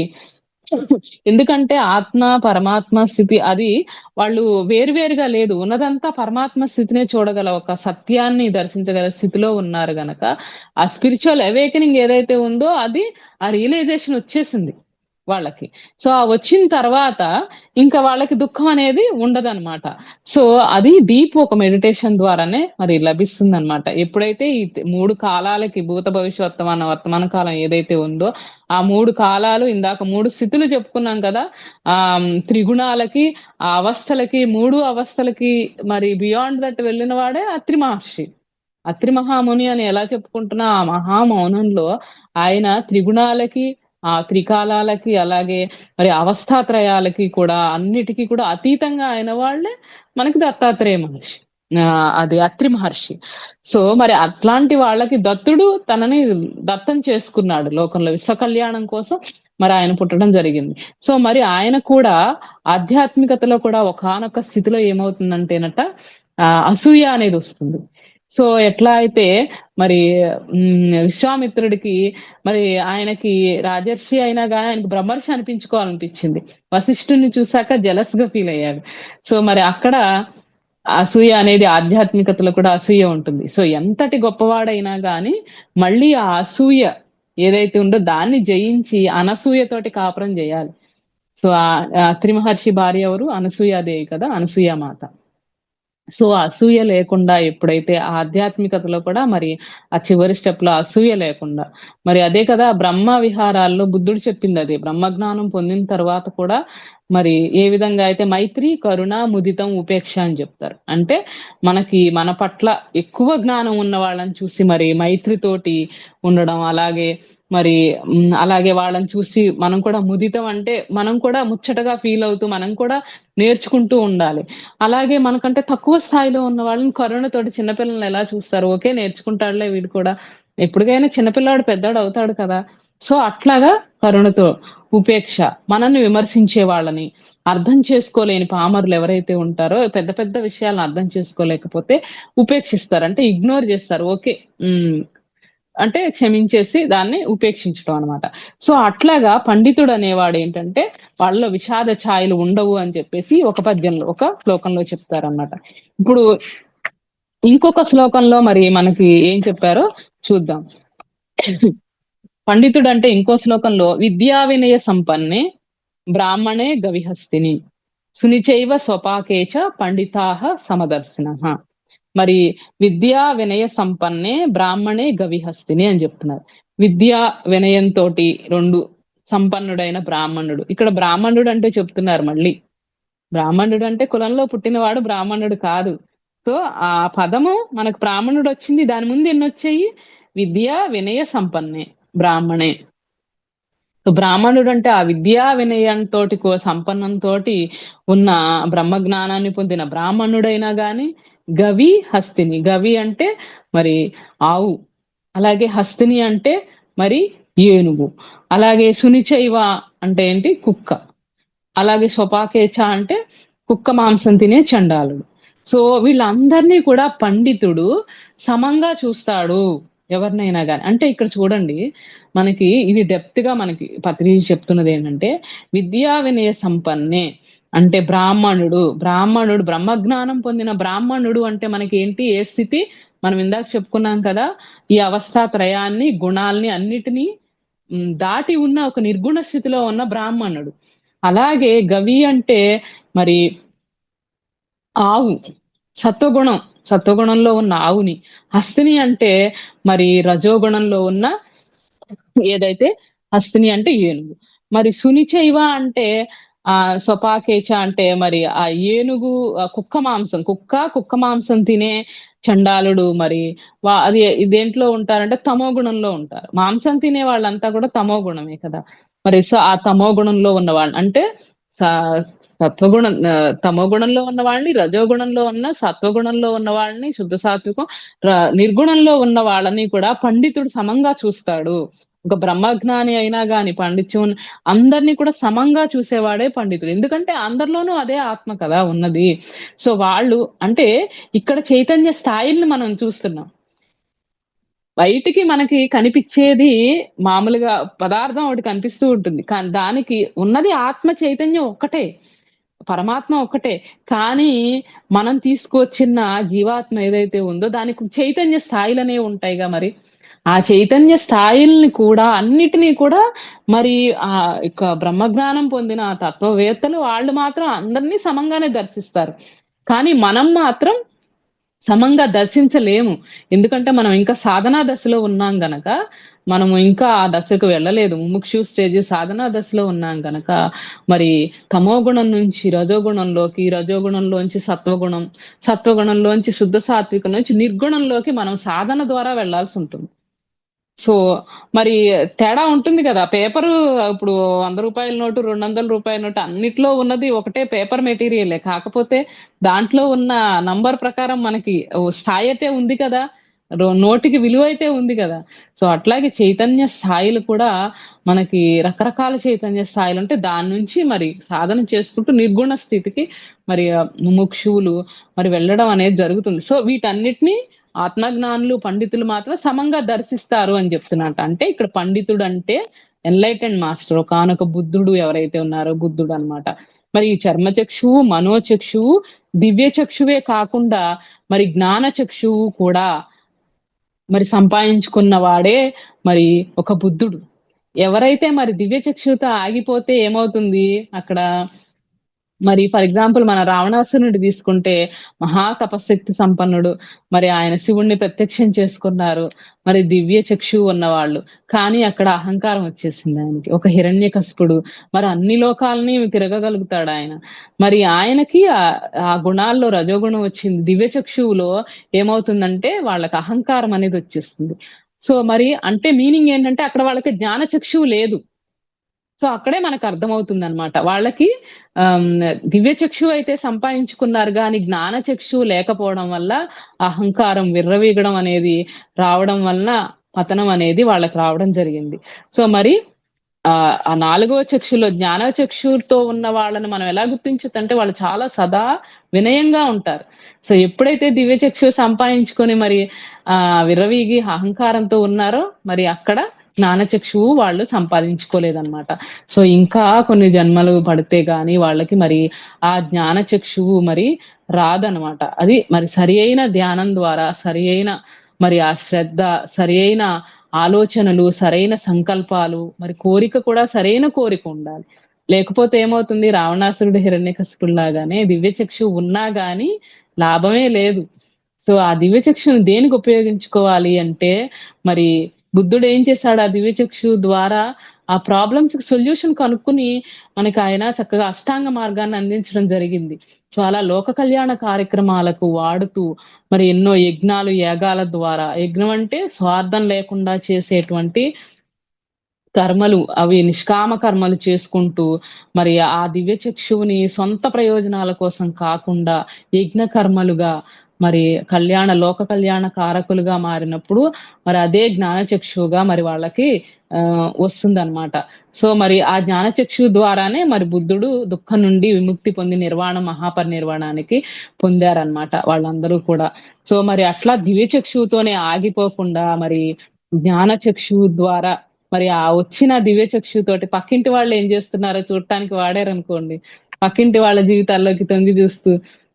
ఎందుకంటే ఆత్మ, పరమాత్మ స్థితి అది వాళ్ళు వేరువేరుగా లేదు. ఉన్నదంతా పరమాత్మ స్థితినే చూడగల ఒక సత్యాన్ని దర్శించగల స్థితిలో ఉన్నారు గనక, ఆ స్పిరిచువల్ అవేకెనింగ్ ఏదైతే ఉందో అది ఆ రియలైజేషన్ వచ్చేసింది వాళ్ళకి. సో, ఆ వచ్చిన తర్వాత ఇంకా వాళ్ళకి దుఃఖం అనేది ఉండదనమాట. సో, అది డీప్ ఒక మెడిటేషన్ ద్వారానే మరి లభిస్తుందనమాట. ఎప్పుడైతే ఈ 3 కాలాలకి భూత, భవిష్యత్, వర్తమాన కాలం ఏదైతే ఉందో, ఆ 3 కాలాలు ఇందాక 3 స్థితులు చెప్పుకున్నాం కదా! త్రిగుణాలకి, ఆ అవస్థలకి 3 అవస్థలకి మరి బియాండ్ దట్ వెళ్ళిన వాడే అత్రి మహర్షి. అత్రి మహాముని అని ఎలా చెప్పుకుంటున్నా ఆ మహామౌనంలో ఆయన త్రిగుణాలకి, ఆ త్రికాలాలకి అలాగే మరి అవస్థాత్రయాలకి కూడా అన్నిటికి కూడా అతీతంగా అయిన వాళ్ళే మనకి దత్తాత్రేయ మహర్షి. అది అత్రి మహర్షి. సో, మరి అట్లాంటి వాళ్ళకి దత్తుడు తనని దత్తం చేసుకున్నాడు లోకంలో. విశ్వ కళ్యాణం కోసం మరి ఆయన పుట్టడం జరిగింది. సో, మరి ఆయన కూడా ఆధ్యాత్మికతలో కూడా ఒకానొక స్థితిలో ఏమవుతుందంటేనట అసూయ అనేది వస్తుంది. సో, ఎట్లా అయితే మరి విశ్వామిత్రుడికి మరి ఆయనకి రాజర్షి అయినా గాని ఆయనకి బ్రహ్మర్షి అనిపించుకోవాలనిపించింది. వశిష్ఠుడిని చూసాక జెలస్‌గా ఫీల్ అయ్యాడు. సో, మరి అక్కడ అసూయ అనేది ఆధ్యాత్మికతలో కూడా అసూయ ఉంటుంది. సో, ఎంతటి గొప్పవాడైనా గాని మళ్ళీ ఆ అసూయ ఏదైతే ఉందో దాన్ని జయించి అనసూయతోటి కాపురం జేయాలి. సో, అత్రి మహర్షి భార్య ఎవరు? అనసూయాదేవి కదా! అనసూయ మాత. సో, అసూయ లేకుండా ఎప్పుడైతే ఆధ్యాత్మికతలో కూడా మరి ఆ చివరి స్టెప్‌లో అసూయ లేకుండా మరి అదే కదా బ్రహ్మ విహారాల్లో బుద్ధుడు చెప్పిందదే. బ్రహ్మజ్ఞానం పొందిన తర్వాత కూడా మరి ఏ విధంగా అయితే మైత్రి, కరుణ, ముదితం, ఉపేక్ష అని చెప్తారు. అంటే మనకి మన పట్ల ఎక్కువ జ్ఞానం ఉన్న వాళ్ళని చూసి మరి మైత్రితోటి ఉండడం, అలాగే వాళ్ళని చూసి మనం కూడా ముదితం అంటే మనం కూడా ముచ్చటగా ఫీల్ అవుతూ మనం కూడా నేర్చుకుంటూ ఉండాలి. అలాగే మనకంటే తక్కువ స్థాయిలో ఉన్న వాళ్ళని కరుణతోటి చిన్నపిల్లల్ని ఎలా చూస్తారు? ఓకే నేర్చుకుంటాడులే వీడు కూడా. ఎప్పటికైనా చిన్నపిల్లాడు పెద్దోడు అవుతాడు కదా! సో, అట్లాగా కరుణతో, ఉపేక్ష మనల్ని విమర్శించే వాళ్ళని, అర్థం చేసుకోలేని పామరులు ఎవరైతే ఉంటారో పెద్ద పెద్ద విషయాలను అర్థం చేసుకోలేకపోతే ఉపేక్షిస్తారు. అంటే ఇగ్నోర్ చేస్తారు. ఓకే. అంటే క్షమించేసి దాన్ని ఉపేక్షించటం అన్నమాట. సో, అట్లాగా పండితుడు అనేవాడేంటంటే వాళ్ళలో విషాద ఛాయలు ఉండవు అని చెప్పేసి ఒక శ్లోకంలో చెప్తారన్నమాట. ఇప్పుడు ఇంకొక శ్లోకంలో మరి మనకి ఏం చెప్పారో చూద్దాం. పండితుడంటే ఇంకో శ్లోకంలో విద్యా వినయ సంపన్నే బ్రాహ్మణే గవిహస్తిని సునిచైవ స్వపాకేచ పండితాః సమదర్శినః. మరి విద్యా వినయ సంపన్నే బ్రాహ్మణే గవిహస్తిని అని చెప్తున్నారు. విద్యా వినయంతోటి 2 సంపన్నుడైన బ్రాహ్మణుడు. ఇక్కడ బ్రాహ్మణుడు అంటే చెప్తున్నారు మళ్ళీ. బ్రాహ్మణుడు అంటే కులంలో పుట్టినవాడు బ్రాహ్మణుడు కాదు. సో, ఆ పదము మనకు బ్రాహ్మణుడు వచ్చింది. దాని ముందు ఎన్నొచ్చాయి? విద్యా వినయ సంపన్నే బ్రాహ్మణే. సో, బ్రాహ్మణుడు అంటే ఆ విద్యా వినయంతోటి సంపన్నంతోటి ఉన్న బ్రహ్మజ్ఞానాన్ని పొందిన బ్రాహ్మణుడైనా గాని గవి, హస్తిని. గవి అంటే మరి ఆవు. అలాగే హస్తిని అంటే మరి ఏనుగు. అలాగే సునిచైవ అంటే ఏంటి? కుక్క. అలాగే స్వపాకేచ అంటే కుక్క మాంసం తినే చండాలుడు. సో వీళ్ళందరినీ కూడా పండితుడు సమంగా చూస్తాడు ఎవరినైనా గాని. అంటే ఇక్కడ చూడండి మనకి ఇది డెప్త్‌గా మనకి పత్రిజీ చెప్తున్నది ఏంటంటే విద్యా వినయ సంపన్నే అంటే బ్రాహ్మణుడు బ్రహ్మజ్ఞానం పొందిన బ్రాహ్మణుడు అంటే మనకి ఏంటి? ఏ స్థితి? మనం ఇందాక చెప్పుకున్నాం కదా! ఈ అవస్థాత్రయాన్ని, గుణాల్ని అన్నిటిని దాటి ఉన్న ఒక నిర్గుణ స్థితిలో ఉన్న బ్రాహ్మణుడు. అలాగే గవి అంటే మరి ఆవు. సత్వగుణం. సత్వగుణంలో ఉన్న ఆవుని. హస్తిని అంటే మరి రజోగుణంలో ఉన్న ఏదైతే హస్తిని అంటే ఏనుగు. మరి సునిచైవ అంటే స్వపాకేచ అంటే మరి ఆ ఏనుగు కుక్క మాంసం తినే చండాలుడు మరి అది దేంట్లో ఉంటారంటే తమో గుణంలో ఉంటారు. మాంసం తినే వాళ్ళంతా కూడా తమో గుణమే కదా! మరి సో ఆ తమో గుణంలో ఉన్నవాళ్ళు అంటే తమో గుణంలో ఉన్న వాళ్ళని, రజోగుణంలో ఉన్న సత్వగుణంలో ఉన్న వాళ్ళని, శుద్ధ సాత్వికం నిర్గుణంలో ఉన్న వాళ్ళని కూడా పండితుడు సమంగా చూస్తాడు. ఒక బ్రహ్మజ్ఞాని అయినా గాని పాండిత్యం అందరిని కూడా సమంగా చూసేవాడే పండితుడు. ఎందుకంటే అందరిలోనూ అదే ఆత్మ కదా ఉన్నది. సో వాళ్ళు అంటే ఇక్కడ చైతన్య స్థాయిల్ని మనం చూస్తున్నాం. బయటికి మనకి కనిపిచ్చేది మామూలుగా పదార్థం ఒకటి కనిపిస్తూ ఉంటుంది. కానీ దానికి ఉన్నది ఆత్మ చైతన్యం ఒక్కటే. పరమాత్మ ఒక్కటే. కానీ మనం తీసుకొచ్చిన జీవాత్మ ఏదైతే ఉందో దానికి చైతన్య స్థాయిలనేవి ఉంటాయిగా మరి. ఆ చైతన్య స్థాయిల్ని కూడా అన్నిటిని కూడా మరి ఇక బ్రహ్మజ్ఞానం పొందిన తత్వవేత్తలు వాళ్ళు మాత్రం అందరినీ సమంగానే దర్శిస్తారు. కానీ మనం మాత్రం సమంగా దర్శించలేము. ఎందుకంటే మనం ఇంకా సాధనా దశలో ఉన్నాం గనక, మనము ఇంకా ఆ దశకు వెళ్ళలేదు. ముముక్షు స్టేజ్ సాధనా దశలో ఉన్నాం గనక, మరి తమోగుణం నుంచి రజోగుణంలోకి, రజోగుణంలోంచి సత్వగుణం, సత్వగుణంలోంచి శుద్ధ సాత్వికం నుంచి నిర్గుణంలోకి మనం సాధన ద్వారా వెళ్ళాల్సుంటుంది. సో, మరి తేడా ఉంటుంది గదా! పేపరు ఇప్పుడు రూ. 100 నోటు, రూ. 200 నోటు అన్నిట్లో ఉన్నది ఒకటే పేపర్ మెటీరియలే. కాకపోతే దాంట్లో ఉన్న నంబర్ ప్రకారం మనకి స్థాయయితే ఉంది కదా! నోటికి విలువైతే ఉంది గదా! సో, అట్లాగే చైతన్య స్థాయిలు కూడా మనకి రకరకాల చైతన్య స్థాయిలుంటే దాని నుంచి మరి సాధన చేసుకుంటూ నిర్గుణ స్థితికి మరి ముముక్షువులు మరి వెళ్ళడం అనేది జరుగుతుంది. సో, వీటన్నిటిని ఆత్మజ్ఞానులు, పండితులు మాత్రం సమంగా దర్శిస్తారు అని చెప్తున్నట. అంటే ఇక్కడ పండితుడంటే ఎన్‌లైటెండ్ మాస్టర్. ఒకానొక బుద్ధుడు ఎవరైతే ఉన్నారో బుద్ధుడనమాట. మరి ఈ చర్మచక్షువు, మనోచక్షువు, దివ్య చక్షువే కాకుండా మరి జ్ఞాన చక్షువు కూడా మరి సంపాదించుకున్న వాడే మరి ఒక బుద్ధుడు. ఎవరైతే మరి దివ్య చక్షువుతో ఆగిపోతే ఏమవుతుంది అక్కడ మరి ఫర్ ఎగ్జాంపుల్ మన రావణాసురుడిని తీసుకుంటే మహా తపశ్శక్తి సంపన్నుడు. మరి ఆయన శివుడిని ప్రత్యక్షం చేసుకున్నారు. మరి దివ్య చక్షువు ఉన్నవాళ్ళు. కానీ అక్కడ అహంకారం వచ్చేసింది ఆయనకి. ఒక హిరణ్యకశిపుడు మరి అన్ని లోకాలని తిరగగలుగుతాడు ఆయన. మరి ఆయనకి ఆ గుణాల్లో రజోగుణం వచ్చింది. దివ్య చక్షువులో ఏమవుతుందంటే వాళ్ళకి అహంకారం అనేది వచ్చేస్తుంది. సో మరి అంటే మీనింగ్ ఏంటంటే అక్కడ వాళ్ళకి జ్ఞాన చక్షువు లేదు. సో అక్కడే మనకు అర్థమవుతుందన్నమాట. వాళ్ళకి దివ్య చక్షువు అయితే సంపాదించుకున్నారు గాని జ్ఞాన చక్షువు లేకపోవడం వల్ల అహంకారం విర్రవీగడం అనేది రావడం వలన పతనం అనేది వాళ్ళకి రావడం జరిగింది. సో మరి ఆ నాలుగవ చక్షులో జ్ఞాన చక్షుతో ఉన్న వాళ్ళని మనం ఎలా గుర్తించొచ్చంటే వాళ్ళు చాలా సదా వినయంగా ఉంటారు. సో ఎప్పుడైతే దివ్య చక్షువు సంపాదించుకొని మరి విర్రవీగి అహంకారంతో ఉన్నారో మరి అక్కడ జ్ఞానచక్షువు వాళ్ళు సంపాదించుకోలేదన్నమాట. సో ఇంకా కొన్ని జన్మలు పడితే గాని వాళ్ళకి మరి ఆ జ్ఞానచక్షువు మరి రాదనమాట. అది మరి సరియైన ధ్యానం ద్వారా సరియైన మరి ఆ శ్రద్ధ, సరియైన ఆలోచనలు, సరైన సంకల్పాలు, మరి కోరిక కూడా సరైన కోరిక ఉండాలి. లేకపోతే ఏమవుతుంది రావణాసురుడు, హిరణ్యకశిపుడులాగానే దివ్య చక్షువు ఉన్నా గాని లాభమే లేదు. సో ఆ దివ్య చక్షువుని దేనికి ఉపయోగించుకోవాలి అంటే మరి బుద్ధుడు ఏం చేశాడు ఆ దివ్య చక్షువు ద్వారా ఆ ప్రాబ్లమ్స్ కి సొల్యూషన్ కనుక్కొని మనకి ఆయన చక్కగా అష్టాంగ మార్గాన్ని అందించడం జరిగింది. చాలా లోక కళ్యాణ కార్యక్రమాలకు వాడుతూ మరి ఎన్నో యజ్ఞాలు, యాగాల ద్వారా యజ్ఞం అంటే స్వార్థం లేకుండా చేసేటువంటి కర్మలు అవి నిష్కామ కర్మలు చేసుకుంటూ మరి ఆ దివ్య చక్షువుని సొంత ప్రయోజనాల కోసం కాకుండా యజ్ఞ కర్మలుగా మరి లోక కళ్యాణ కారకులుగా మారినప్పుడు మరి అదే జ్ఞానచక్షువుగా మరి వాళ్ళకి వస్తుందన్నమాట. సో మరి ఆ జ్ఞానచక్షు ద్వారానే మరి బుద్ధుడు దుఃఖం నుండి విముక్తి పొంది మహాపరినిర్వాణానికి పొందారనమాట వాళ్ళందరూ కూడా. సో మరి అట్లా దివ్యచక్షువుతోనే ఆగిపోకుండా మరి జ్ఞానచక్షువు ద్వారా మరి ఆ వచ్చిన దివ్యచక్షుతోటి పక్కింటి వాళ్ళు ఏం చేస్తున్నారో చూడటానికి వాడారనుకోండి, పక్కింటి వాళ్ళ జీవితాల్లోకి తొంగి చూస్తూ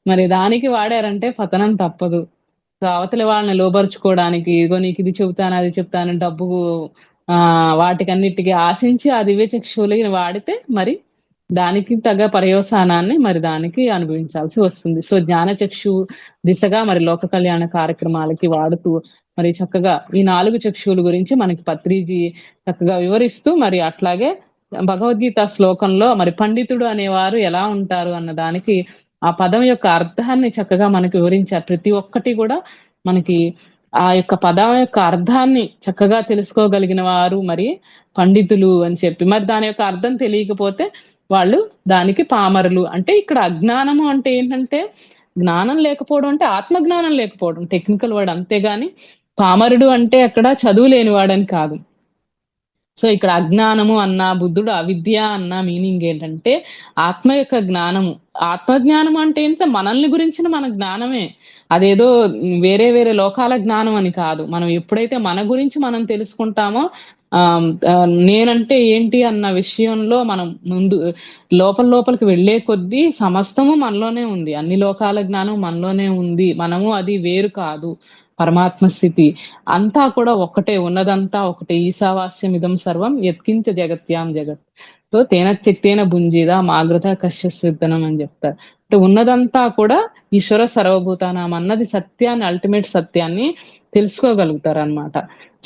మరి దానికి వాడారంటే పతనం తప్పదు. సో అవతలి వాళ్ళని లోబరుచుకోవడానికి ఇగో నీకు ఇది చెబుతాను అది చెప్తాను డబ్బు వాటికన్నిటికీ ఆశించి ఆ దివ్యచక్షువులని వాడితే మరి దానికి తగ్గ పర్యవసానాన్ని మరి దానికి అనుభవించాల్సి వస్తుంది. సో జ్ఞానచక్షు దిశగా మరి లోక కళ్యాణ కార్యక్రమాలకి వాడుతూ మరి చక్కగా ఈ 4 చక్షువుల గురించి మనకి పత్రిజీ చక్కగా వివరిస్తూ మరి అట్లాగే భగవద్గీత శ్లోకంలో మరి పండితుడు అనేవారు ఎలా ఉంటారు అన్న దానికి ఆ పదం యొక్క అర్థాన్ని చక్కగా మనకి వివరించారు. ప్రతి ఒక్కటి కూడా మనకి ఆ యొక్క పదం యొక్క అర్థాన్ని చక్కగా తెలుసుకోగలిగిన వారు మరి పండితులు అని చెప్పి, మరి దాని యొక్క అర్థం తెలియకపోతే వాళ్ళు దానికి పామరులు. అంటే ఇక్కడ అజ్ఞానము అంటే ఏంటంటే జ్ఞానం లేకపోవడం అంటే ఆత్మజ్ఞానం లేకపోవడం టెక్నికల్ వర్డ్, అంతేగాని పామరుడు అంటే అక్కడ చదువు లేనివాడని కాదు. సో ఇక్కడ అజ్ఞానము అన్న బుద్ధుడు అవిద్య అన్న మీనింగ్ ఏంటంటే ఆత్మ యొక్క జ్ఞానము. ఆత్మజ్ఞానం అంటే ఏంటంటే మనల్ని గురించిన మన జ్ఞానమే, అదేదో వేరే వేరే లోకాల జ్ఞానం అని కాదు. మనం ఎప్పుడైతే మన గురించి మనం తెలుసుకుంటామో నేనంటే ఏంటి అన్న విషయంలో మనం ముందు లోపలికి వెళ్లే కొద్దీ సమస్తము మనలోనే ఉంది, అన్ని లోకాల జ్ఞానం మనలోనే ఉంది, మనము అది వేరు కాదు. పరమాత్మ స్థితి అంతా కూడా ఒక్కటే, ఉన్నదంతా ఒకటే. ఈశావాస్యం ఇదం సర్వం యత్కించ జగత్యాం జగత్. సో తేన చిత్తేన భుంజీద మాగృత కశ్యసిద్ధనం అని చెప్తారు. అంటే ఉన్నదంతా కూడా ఈశ్వర సర్వభూతానం అన్నది సత్యాన్ని, అల్టిమేట్ సత్యాన్ని తెలుసుకోగలుగుతారు అన్నమాట.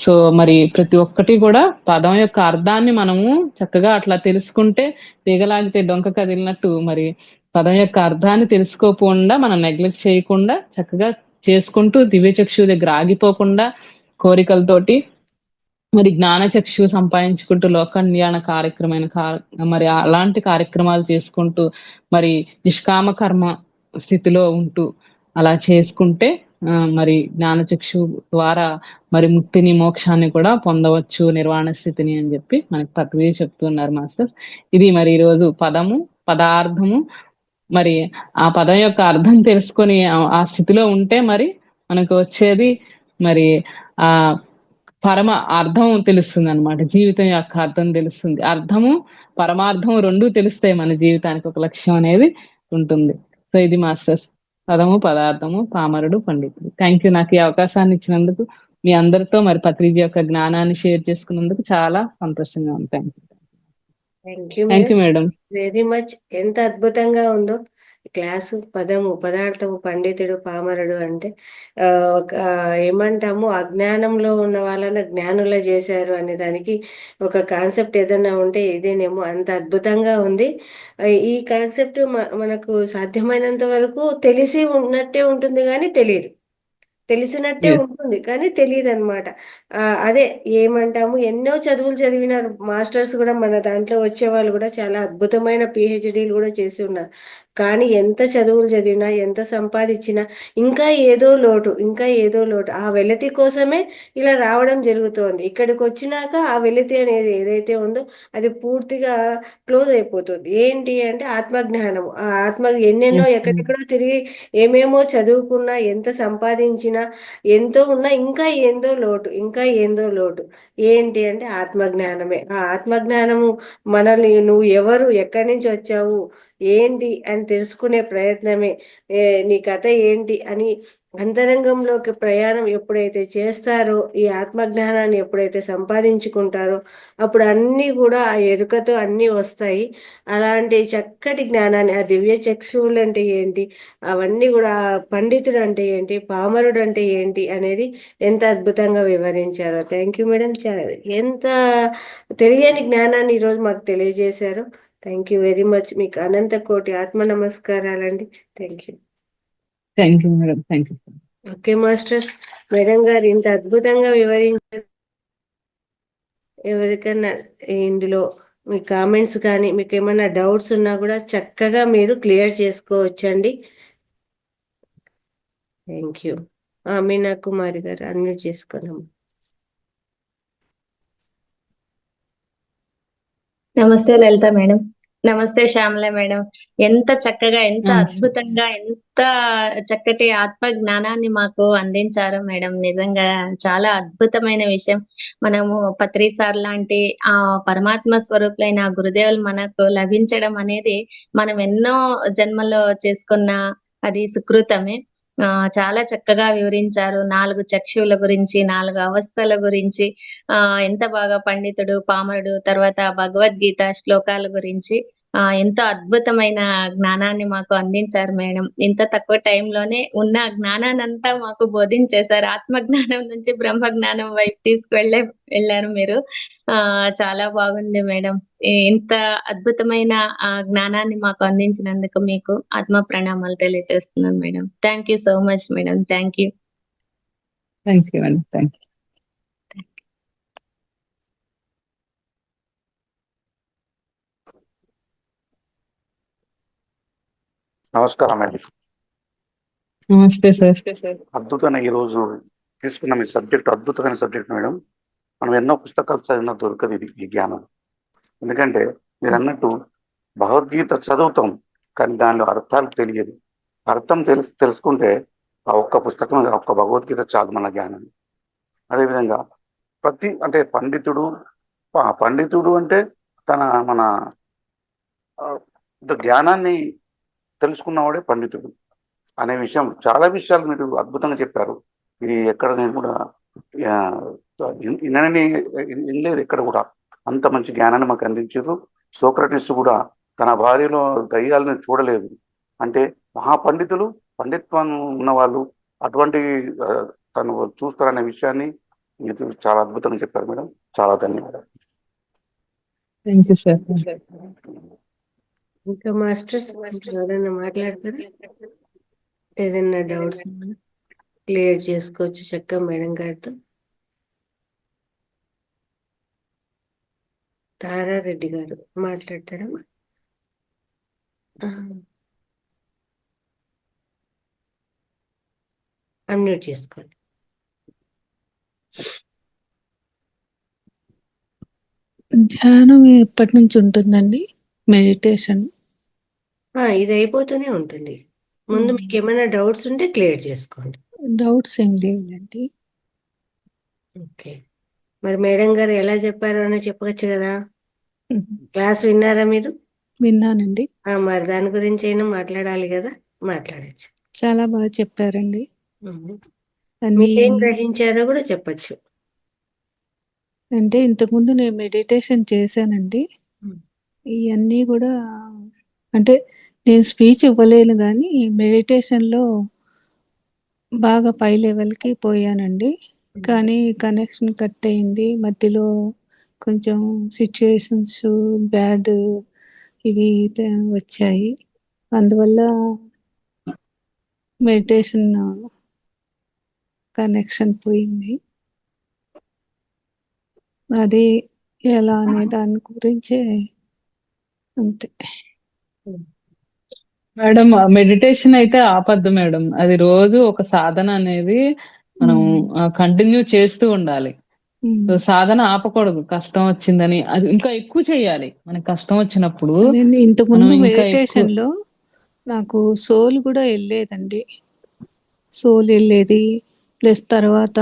సో మరి ప్రతి ఒక్కటి కూడా పదం యొక్క అర్థాన్ని మనము చక్కగా అట్లా తెలుసుకుంటే తీగలాగితే డొంక కదిలినట్టు మరి పదం యొక్క అర్థాన్ని తెలుసుకోకుండా మనం నెగ్లెక్ట్ చేయకుండా చక్కగా చేసుకుంటూ దివ్యచక్షు దగ్గర ఆగిపోకుండా కోరికలతోటి మరి జ్ఞానచక్షు సంపాదించుకుంటూ లోక కళ్యాణ మరి అలాంటి కార్యక్రమాలు చేసుకుంటూ మరి నిష్కామ కర్మ స్థితిలో ఉంటూ అలా చేసుకుంటే మరి జ్ఞానచక్షు ద్వారా మరి ముక్తిని మోక్షాన్ని కూడా పొందవచ్చు, నిర్వాణ స్థితిని అని చెప్పి మనకి పత్రిజీ చెప్తున్నారు మాస్టర్. ఇది మరి ఈరోజు పదము పదార్థము మరి ఆ పదం యొక్క అర్థం తెలుసుకొని ఆ స్థితిలో ఉంటే మరి మనకు వచ్చేది మరి ఆ పరమ అర్థం తెలుస్తుంది అనమాట. జీవితం యొక్క అర్థం తెలుస్తుంది. అర్థము పరమార్థము రెండూ తెలుస్తాయి, మన జీవితానికి ఒక లక్ష్యం అనేది ఉంటుంది. సో ఇది మాస్టర్స్ పదము పదార్థము పామరుడు పండితుడు. థ్యాంక్ యూ నాకు ఈ అవకాశాన్ని ఇచ్చినందుకు, మీ అందరితో మరి పత్రిజీ యొక్క జ్ఞానాన్ని షేర్ చేసుకున్నందుకు చాలా సంతోషంగా ఉంది. Thank you madam. Very much. ఎంత అద్భుతంగా ఉందో క్లాసు. పదము పదార్థము పండితుడు పామరుడు అంటే ఒక ఏమంటాము అజ్ఞానంలో ఉన్న వాళ్ళని జ్ఞానుల చేశారు అనే దానికి ఒక కాన్సెప్ట్ ఏదైనా ఉంటే ఇదేనేమో. అంత అద్భుతంగా ఉంది ఈ కాన్సెప్ట్. మనకు సాధ్యమైనంత వరకు తెలిసి ఉన్నట్టే ఉంటుంది కానీ తెలియదు, తెలిసినట్టే ఉంటుంది కానీ తెలియదు అనమాట. అదే ఏమంటాము, ఎన్నో చదువులు చదివిన మాస్టర్స్ కూడా మన దాంట్లో వచ్చే వాళ్ళు కూడా చాలా అద్భుతమైన పిహెచ్డీలు కూడా చేసి ఉన్నారు. కానీ ఎంత చదువులు చదివినా ఎంత సంపాదించినా ఇంకా ఏదో లోటు, ఇంకా ఏదో లోటు. ఆ వెలితి కోసమే ఇలా రావడం జరుగుతోంది. ఇక్కడికి వచ్చినాక ఆ వెలితి అనేది ఏదైతే ఉందో అది పూర్తిగా క్లోజ్ అయిపోతుంది. ఏంటి అంటే ఆత్మజ్ఞానం. ఆ ఆత్మ ఎన్నెన్నో ఎక్కడెక్కడో తిరిగి ఏమేమో చదువుకున్నా ఎంత సంపాదించినా ఎంతో ఉన్నా ఇంకా ఏందో లోటు, ఇంకా ఏందో లోటు. ఏంటి అంటే ఆత్మజ్ఞానమే. ఆ ఆత్మజ్ఞానము మనల్ని నువ్వు ఎవరు, ఎక్కడి నుంచి వచ్చావు, ఏంటి అని తెలుసుకునే ప్రయత్నమే. నీ కథ ఏంటి అని అంతరంగంలోకి ప్రయాణం ఎప్పుడైతే చేస్తారో, ఈ ఆత్మజ్ఞానాన్ని ఎప్పుడైతే సంపాదించుకుంటారో అప్పుడు అన్నీ కూడా ఆ ఎరుకతో అన్నీ వస్తాయి. అలాంటి చక్కటి జ్ఞానాన్ని, ఆ దివ్య చక్షువులు అంటే ఏంటి, అవన్నీ కూడా పండితుడు అంటే ఏంటి, పామరుడు అంటే ఏంటి అనేది ఎంత అద్భుతంగా వివరించారో. Thank you madam. ఎంత తెలియని జ్ఞానాన్ని ఈరోజు మాకు తెలియజేశారు. Thank you very much. మీకు అనంత కోటి ఆత్మ నమస్కారాలండి. Thank you. Thank you madam. Thank you. Okay masters, madam గారు ఇంత అద్భుతంగా వివరించారు. ఎవరికైనా ఇందులో మీ కామెంట్స్ కానీ మీకు ఏమైనా డౌట్స్ ఉన్నా కూడా చక్కగా మీరు క్లియర్ చేసుకోవచ్చండి. Thank you. మీనా కుమారి గారు అన్మ్యూట్ చేసుకున్నాము. నమస్తే లలిత మేడం. నమస్తే శ్యామల మేడం. ఎంత చక్కగా, ఎంత నమస్తే. అద్భుతంగా, ఎంత చక్కటి ఆత్మ జ్ఞానాన్ని మాకు అందించారు మేడం. నిజంగా చాలా అద్భుతమైన విషయం. మనము పత్రి సార్ లాంటి ఆ పరమాత్మ స్వరూపులైన ఆ గురుదేవులు మనకు లభించడం అనేది మనం ఎన్నో జన్మలో చేసుకున్న అది సుకృతమే. చాలా చక్కగా వివరించారు. 4 చక్షువుల గురించి, 4 అవస్థల గురించి, ఎంత బాగా పండితుడు, పామరుడు, తర్వాత భగవద్గీత శ్లోకాల గురించి ఎంతో అద్భుతమైన జ్ఞానాన్ని మాకు అందించారు మేడం. ఇంత తక్కువ టైంలోనే ఉన్న జ్ఞానాన్నంతా మాకు బోధించేశారు. ఆత్మ జ్ఞానం నుంచి బ్రహ్మ జ్ఞానం వైపు వెళ్ళారు మీరు. చాలా బాగుంది మేడం. ఇంత అద్భుతమైన జ్ఞానాన్ని మాకు అందించినందుకు మీకు ఆత్మ ప్రణామాలు తెలియజేస్తున్నాను madam. Thank you so much madam. Thank you. Thank you అండి. Thank you. నమస్కారం అండి. నమస్తే సార్. అద్భుతమైన ఈరోజు తీసుకున్న మీ సబ్జెక్ట్ అద్భుతమైన సబ్జెక్ట్ మేడం. మనం ఎన్నో పుస్తకాలు చదివినా దొరకదు ఇది, ఈ జ్ఞానం. ఎందుకంటే మీరు అన్నట్టు భగవద్గీత చదువుతాం, కానీ దానిలో అర్థాలు తెలియదు. అర్థం తెలుసుకుంటే ఆ ఒక్క పుస్తకం, ఒక్క భగవద్గీత చాలు మన జ్ఞానం. అదేవిధంగా అంటే పండితుడు అంటే మన జ్ఞానాన్ని తెలుసుకున్నవాడే పండితుడు అనే విషయం, చాలా విషయాలు మీరు అద్భుతంగా చెప్పారు. ఇది ఎక్కడ నేను కూడా వినలేదు, ఎక్కడ కూడా అంత మంచి జ్ఞానాన్ని మాకు అందించారు. సోక్రటీస్ కూడా తన భార్యలో దయ్యాలను చూడలేదు. అంటే మహాపండితులు, పండిత్వం ఉన్నవాళ్ళు అటువంటి తను చూస్తారనే విషయాన్ని మీరు చాలా అద్భుతంగా చెప్పారు మేడం. చాలా ధన్యవాదాలు. Thank you sir. ఇంకా మాస్టర్స్ ఎవరైనా మాట్లాడతారా? ఏదైనా డౌట్స్ క్లియర్ చేసుకోవచ్చు చక్కగా మేడం గారితో. తారారెడ్డి గారు మాట్లాడతారమ్మా? అన్మ్యూట్ చేసుకోండి. ధ్యానం ఎప్పటి నుంచి ఉంటుందండి? మెడిటేషన్ ఇది అయిపోతూనే ఉంటుంది. ముందు మీకు ఏమైనా డౌట్స్ ఉంటే క్లియర్ చేసుకోండి. డౌట్స్ ఏం లేవులండి. ఓకే, మరి మేడం గారు ఎలా చెప్పారో అని చెప్పవచ్చు కదా. క్లాస్ విన్నారా మీరు? విన్నానండి. మరి దాని గురించి అయినా మాట్లాడాలి కదా, మాట్లాడచ్చు. చాలా బాగా చెప్పారండి. మీరేం గ్రహించారో కూడా చెప్పచ్చు. అంటే ఇంతకుముందు నేను మెడిటేషన్ చేశానండి. ఇవన్నీ కూడా అంటే నేను స్పీచ్ ఇవ్వలేను, కానీ మెడిటేషన్లో బాగా పై లెవెల్కి పోయానండి. కానీ కనెక్షన్ కట్ అయింది మధ్యలో. కొంచెం సిచ్యుయేషన్స్ బ్యాడ్ ఇవి వచ్చాయి. అందువల్ల మెడిటేషన్ కనెక్షన్ పోయింది. అది ఎలా అనే దాని గురించే అంతే మేడం. మెడిటేషన్ అయితే ఆపద్దు మేడం. అది రోజు ఒక సాధన అనేది మనం కంటిన్యూ చేస్తూ ఉండాలి. సాధన ఆపకూడదు. కష్టం వచ్చిందని అది ఇంకా ఎక్కువ చేయాలి. మనకి కష్టం వచ్చినప్పుడు ఇంతకుముందు మెడిటేషన్ లో నాకు సోల్ కూడా వెళ్ళేదండి. సోల్ వెళ్ళేది. ప్లస్ తర్వాత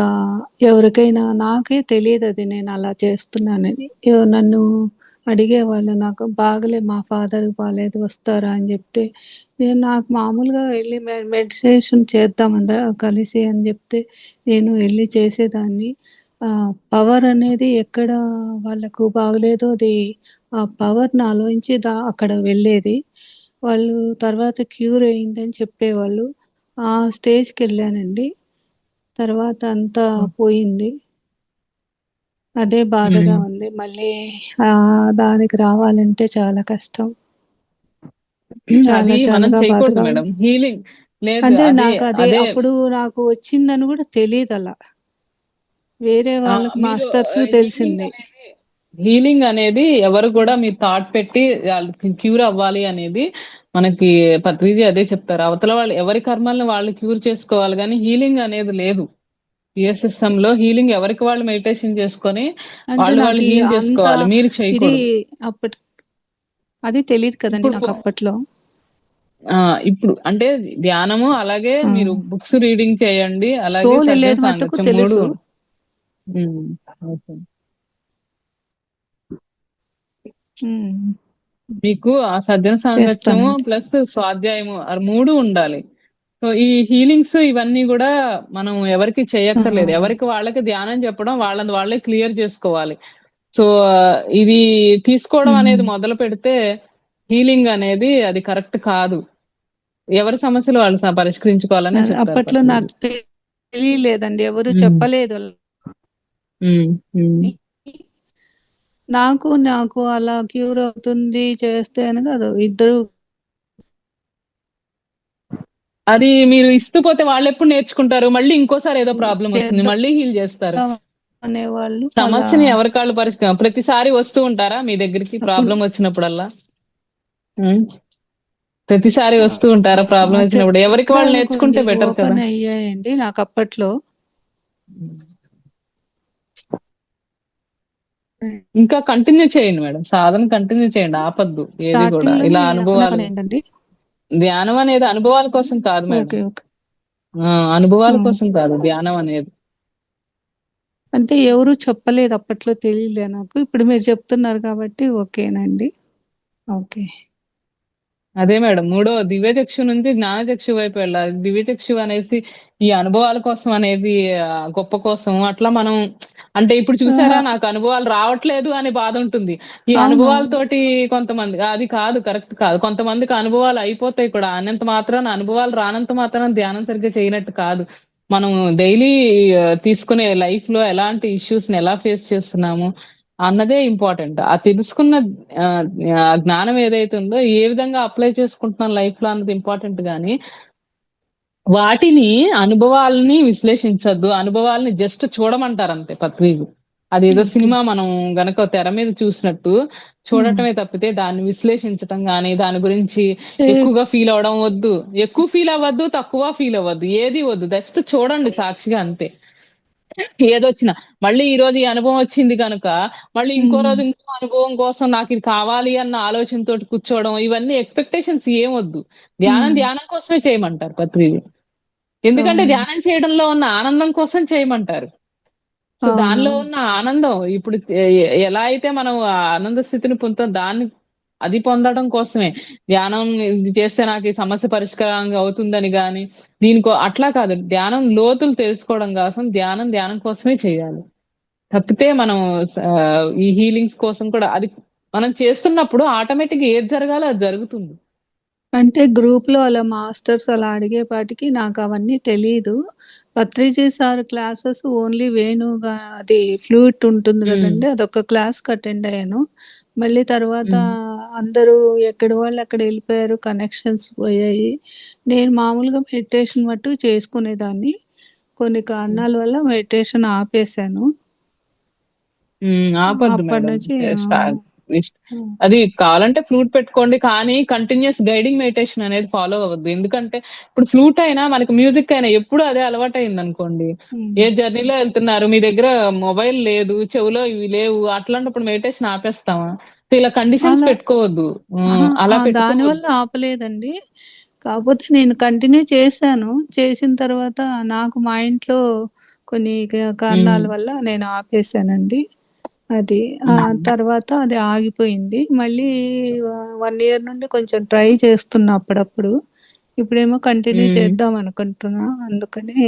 ఎవరికైనా నాకే తెలియదు అది నేను అలా చేస్తున్నానని. నన్ను అడిగేవాళ్ళు, నాకు బాగలే, మా ఫాదర్కి బాగాలేదు, వస్తారా అని చెప్తే నేను నాకు మామూలుగా వెళ్ళి మెడిటేషన్ చేద్దాం అందరం కలిసి అని చెప్తే నేను వెళ్ళి చేసేదాన్ని. పవర్ అనేది ఎక్కడ వాళ్ళకు బాగలేదో అది ఆ పవర్ నాలోంచి అక్కడ వెళ్ళేది. వాళ్ళు తర్వాత క్యూర్ అయిందని చెప్పేవాళ్ళు. ఆ స్టేజ్కి వెళ్ళానండి. తర్వాత అంతా పోయింది. అదే బాధగా ఉంది. మళ్ళీ దానికి రావాలంటే చాలా కష్టం. చాలా చాలా బాధగా మేడం. హీలింగ్ లేదు అంటే నాకు అప్పుడు నాకు వచ్చిందని కూడా తెలియదు. అలా వేరే వాళ్ళకి మాస్టర్స్ తెలిసింది. హీలింగ్ అనేది ఎవరు కూడా మీరు థాట్ పెట్టి క్యూర్ అవ్వాలి అనేది మనకి పత్రిజీ అదే చెప్తారు, అవతల వాళ్ళు ఎవరి కర్మల్ని వాళ్ళు క్యూర్ చేసుకోవాలి, కానీ హీలింగ్ అనేది లేదు. పిఎస్ఎస్ఎం లో హీలింగ్ ఎవరికి వాళ్ళు మెడిటేషన్ చేసుకొని అంటే వాళ్ళు నాకు హీల్ అంత చేసుకోవాలి, మీరు ఇది చేయకూడదు. అప్పటి అది తెలియదు కదండి ఇప్పుడు నాకు అప్పట్లో. ఇప్పుడు అంటే ధ్యానము, అలాగే మీరు బుక్స్ రీడింగ్ చేయండి, అలాగే సోల్ సజ్జన వెళ్ళేది మట్టుకు సాంగత్యం, మూడు. తెలుసు. ఓకే. ఉమ్, మీకు ఆ సజ్జన సాంగత్యము చేస్తానండి. ప్లస్ స్వాధ్యాయము ఆ మూడు ఉండాలి. సో ఈ హీలింగ్స్ ఇవన్నీ కూడా మనం ఎవరికి చేయక్కర్లేదు, ఎవరికి వాళ్ళకి ధ్యానం చెప్పడం, వాళ్ళని వాళ్ళే క్లియర్ చేసుకోవాలి. సో ఇది తీసుకోవడం అనేది మొదలు పెడితే హీలింగ్ అనేది అది కరెక్ట్ కాదు. ఎవరి సమస్యలు వాళ్ళు పరిష్కరించుకోవాలనే చెప్తారు అప్పట్లో పత్రిజీ. నాకు తెలియలేదండి, ఎవరు ఉమ్, చెప్పలేదు. ఉమ్, ఉమ్. నాకు అలా క్యూర్ అవుతుంది చేస్తే అని కాదు, ఇద్దరు అది మీరు ఇస్తూ పోతే వాళ్ళు ఎప్పుడు నేర్చుకుంటారు, మళ్ళీ ఇంకోసారి ఏదో ప్రాబ్లం వస్తుంది, చేద్దాం మళ్ళీ హీల్ చేస్తారు. అనేవాళ్ళు అలా సమస్యని ఎవరికాళ్ళు పరిష్కారం, ప్రతిసారి వస్తూ ఉంటారా మీ దగ్గరికి అప్పుడు ప్రాబ్లం వచ్చినప్పుడల్లా? ఉమ్. ప్రతిసారి వస్తూ ఉంటారా ఆ ప్రాబ్లం వచ్చినప్పుడు? ఎవరికి వాళ్ళు చక్రాలు నేర్చుకుంటే కొన్ని బెటర్ కదా. ఓపెన్ అయ్యాయండి నాకు అప్పట్లో. ఇంకా కంటిన్యూ చేయండి మేడం, సాధన కంటిన్యూ చేయండి, ఆపద్దు ఏది కూడా. స్టార్టింగ్ ఇలా లోనే అనుభవాలు, ఏంటండి? ధ్యానం అనేది అనుభవాల కోసం కాదు మేడం, ఓకే ఓకే. అనుభవాల కోసం కాదు ధ్యానం అనేది. అంటే ఎవరు చెప్పలేదు అప్పట్లో, తెలియలే నాకు. ఇప్పుడు మీరు చెప్తున్నారు కాబట్టి ఓకేనండి. ఓకే. అదే మేడం, మూడో దివ్యచక్షు నుంచి జ్ఞానచక్షు వైపు వెళ్ళాలి. దివ్యచక్షు అనేసి ఈ అనుభవాల కోసం అనేది గొప్ప కోసం అట్లా మనం, అంటే ఇప్పుడు చూసారా నాకు అనుభవాలు రావట్లేదు అనే బాధ ఉంటుంది. ఈ అవును. అనుభవాలతోటి కొంతమంది, అది కాదు, కరెక్ట్ కాదు. కొంతమందికి అనుభవాలు అయిపోతాయి కూడా, అన్నంత మాత్రాన, అనుభవాలు రానంత మాత్రాన ధ్యానం సరిగ్గా చేయనట్టు కాదు. మనం డైలీ తీసుకునే లైఫ్ లో ఎలాంటి ఇష్యూస్ ని ఎలా ఫేస్ చేస్తున్నాము అన్నదే ఇంపార్టెంట్. ఆ తెలుసుకున్న జ్ఞానం ఏదైతే ఉందో ఏ విధంగా అప్లై చేసుకుంటున్నాం లైఫ్ లో అన్నది ఇంపార్టెంట్, గానీ వాటిని అనుభవాలని విశ్లేషించొద్దు, అనుభవాలని జస్ట్ చూడమంటారు అంతే పత్రిజీ. అదేదో సినిమా మనం గనక తెర మీద చూసినట్టు చూడటమే తప్పితే దాన్ని విశ్లేషించటం గానీ, దాని గురించి ఎక్కువగా ఫీల్ అవడం వద్దు. ఎక్కువ ఫీల్ అవ్వద్దు, తక్కువ ఫీల్ అవ్వద్దు, ఏది వద్దు, జస్ట్ చూడండి సాక్షిగా అంతే. ఏదొచ్చినా మళ్ళీ ఈ రోజు ఈ అనుభవం వచ్చింది కనుక మళ్ళీ ఇంకో రోజు ఇంకో అనుభవం కోసం నాకు ఇది కావాలి అన్న ఆలోచనతో కూర్చోవడం, ఇవన్నీ ఎక్స్పెక్టేషన్స్ ఏం వద్దు. ధ్యానం కోసమే చేయమంటారు పత్రిజీ. ఎందుకంటే ధ్యానం చేయడంలో ఉన్న ఆనందం కోసం చేయమంటారు. సో దానిలో ఉన్న ఆనందం, ఇప్పుడు ఎలా అయితే మనం ఆ ఆనంద స్థితిని పొందుతాం, దాన్ని అది పొందడం కోసమే. ధ్యానం ఇది చేస్తే నాకు ఈ సమస్య పరిష్కారంగా అవుతుందని గాని, దీనికో అట్లా కాదు. ధ్యానం లోతులు తెలుసుకోవడం కోసం ధ్యానం కోసమే చేయాలి. తప్పితే మనం ఈ హీలింగ్స్ కోసం కూడా అది మనం చేస్తున్నప్పుడు ఆటోమేటిక్ ఏది జరగాలో అది జరుగుతుంది. అంటే గ్రూప్ లో అలా మాస్టర్స్ అలా అడిగేపాటికి నాకు అవన్నీ తెలీదు. పత్రిజీ సార్ క్లాసెస్ ఓన్లీ వేణుగా అది ఫ్లూట్ ఉంటుంది కదండి, అదొక క్లాస్ అటెండ్ అయ్యాను. మళ్ళీ తర్వాత అందరూ ఎక్కడి వాళ్ళు అక్కడ వెళ్ళిపోయారు, కనెక్షన్స్ పోయాయి. నేను మామూలుగా మెడిటేషన్ మట్టు చేసుకునేదాన్ని. కొన్ని కారణాల వల్ల మెడిటేషన్ ఆపేశాను. ఆపద్దు అప్పటి మేడం. నుంచి అది కావాలంటే ఫ్లూట్ పెట్టుకోండి, కానీ కంటిన్యూస్ గైడింగ్ మెడిటేషన్ అనేది ఫాలో అవ్వద్దు. ఎందుకంటే ఇప్పుడు ఫ్లూట్ అయినా మనకి మ్యూజిక్ అయినా ఎప్పుడు అదే అలవాటైంది అనుకోండి, ఏ జర్నీలో వెళ్తున్నారు, మీ దగ్గర మొబైల్ లేదు, చెవులో ఇవి లేవు, అట్లాంటప్పుడు మెడిటేషన్ ఆపేస్తామా? ఇలా కండిషన్స్ అలా పెట్టుకోవద్దు, అలా దానివల్ల పెట్టుకోవద్దు. ఆపలేదండి. కాకపోతే నేను కంటిన్యూ చేశాను. చేసిన తర్వాత నాకు మా ఇంట్లో కొన్ని కారణాల వల్ల నేను ఆపేశానండి. అది తర్వాత అది ఆగిపోయింది. మళ్ళీ 1 ఇయర్ నుండి కొంచెం ట్రై చేస్తున్నా అప్పుడప్పుడు. ఇప్పుడేమో కంటిన్యూ చేద్దాం అనుకుంటున్నా. అందుకని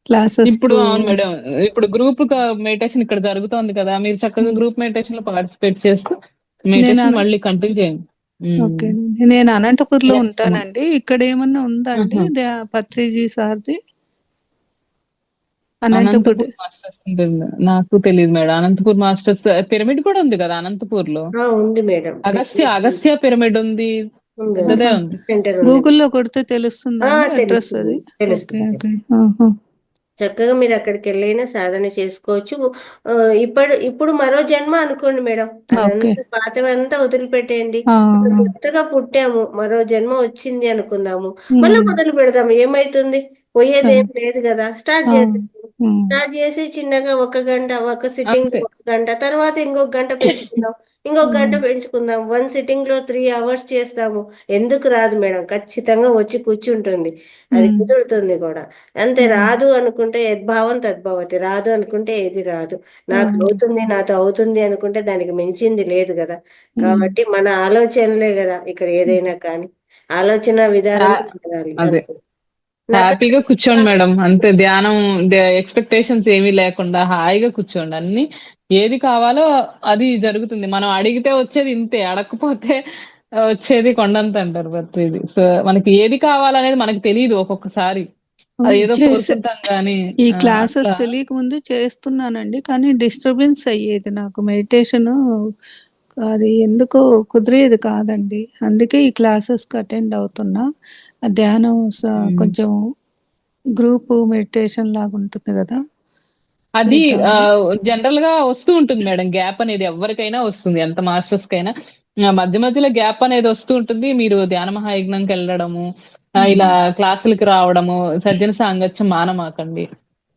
క్లాసెస్ ఇప్పుడు అవును మేడం, ఇప్పుడు గ్రూప్ మెడిటేషన్ ఇక్కడ జరుగుతోంది కదా, మీరు చక్కగా గ్రూప్ మెడిటేషన్ లో పార్టిసిపేట్ చేస్తూ మెడిటేషన్ మళ్ళీ కంటిన్యూ చేయండి. ఓకేనండి. నేను అనంతపూర్‌లో ఉంటానండి. ఇక్కడ ఏమన్నా ఉందా అండి పత్రిజీ సార్‌ది? అనంతపూర్. అనంతపూర్ మాస్టర్స్ ఉంటుంది. నాకు తెలియదు మేడం. అనంతపూర్ మాస్టర్స్ పిరమిడ్ కూడా ఉంది కదా అనంతపూర్ లో. ఉంది మేడం. అగస్త్య పిరమిడ్ ఉంది, పెద్దదే ఉంది. సెంటర్ ఉంది. గూగుల్‌లో కొడితే తెలుస్తుందా అండి అడ్రస్ అది? ఓకే తెలుస్తుంది. ఓకే. ఆహా. చక్కగా మీరు అక్కడికి వెళ్ళైనా సాధన చేసుకోవచ్చు. ఇప్పుడు మరో జన్మ అనుకోండి మేడం, ఓకే. అదంతా పాతవంతా వదిలిపెట్టేయండి. ఆ! ఇప్పుడు కొత్తగా పుట్టాము, మరో జన్మ వచ్చింది అనుకుందాము, మళ్ళీ హ్మ్. మొదలు పెడదాము. ఏమైతుంది? పోయేది సరే. ఏం లేదు కదా, స్టార్ట్ ఆ! చేద్దాం. హ్మ్. స్టార్ట్ చేసి చిన్నగా 1 గంట, ఒక సిట్టింగ్ అంతే. 1 గంట, తర్వాత ఇంకొక గంట పెంచుకుందాం, ఇంకొక గంట హ్మ్. పెంచుకుందాం. 1 సిట్టింగ్ లో 3 hours చేస్తాము. ఎందుకు రాదు మేడం? ఖచ్చితంగా వచ్చి కూర్చుంటుంది, అది హ్మ్. కుదురుతుంది కూడా. అంతే. హ్మ్. రాదు అనుకుంటే యద్భావం తద్భవతి, రాదు అనుకుంటే ఏది రాదు. నాకు అవును. అవుతుంది, నాతో అవుతుంది అనుకుంటే దానికి మించింది లేదు కదా. హ్మ్. కాబట్టి మన ఆలోచనలే కదా ఇక్కడ ఏదైనా కానీ, ఆలోచన విధానమే హ్యా- మారాలి అదే అంతే. నాకు హ్యాపీగా కూర్చోండి మేడం, అంతే. ధ్యానం ఎక్స్పెక్టేషన్స్ ఏమీ లేకుండా హాయిగా కూర్చోండి. అన్ని ఏది కావాలో అది జరుగుతుంది. మనం అడిగితే వచ్చేది ఇంతే, అడగకపోతే వచ్చేది కొండంత అంటారు ప్రతిది. సో మనకి ఏది కావాలనేది మనకు తెలియదు ఒక్కొక్కసారి, అది ఏదో చేసే కోరుకుంటాం కానీ ఈ క్లాసెస్ అట్లా. తెలియకముందు చేస్తున్నానండి. కానీ డిస్టర్బెన్స్ అయ్యేది నాకు మెడిటేషను. అది ఎందుకో కుదిరేది కాదండి. అందుకే ఈ క్లాసెస్‌కి అటెండ్ అవుతున్నా. ఆ ధ్యానం ఉమ్. కొంచెం గ్రూప్ మెడిటేషన్ లాగా ఉంటుంది గదా! అది చేద్దామని. జనరల్ గా వస్తూ ఉంటుంది మేడం, గ్యాప్ అనేది ఎవరికైనా వస్తుంది, ఎంత మాస్టర్స్ కైనా. మధ్య మధ్యలో గ్యాప్ అనేది వస్తూ ఉంటుంది. మీరు ధ్యాన మహాయజ్ఞంకి వెళ్ళడము, ఇలా హ్మ్. క్లాసులకి రావడము, సజ్జన సాంగత్యం మానమాకండి.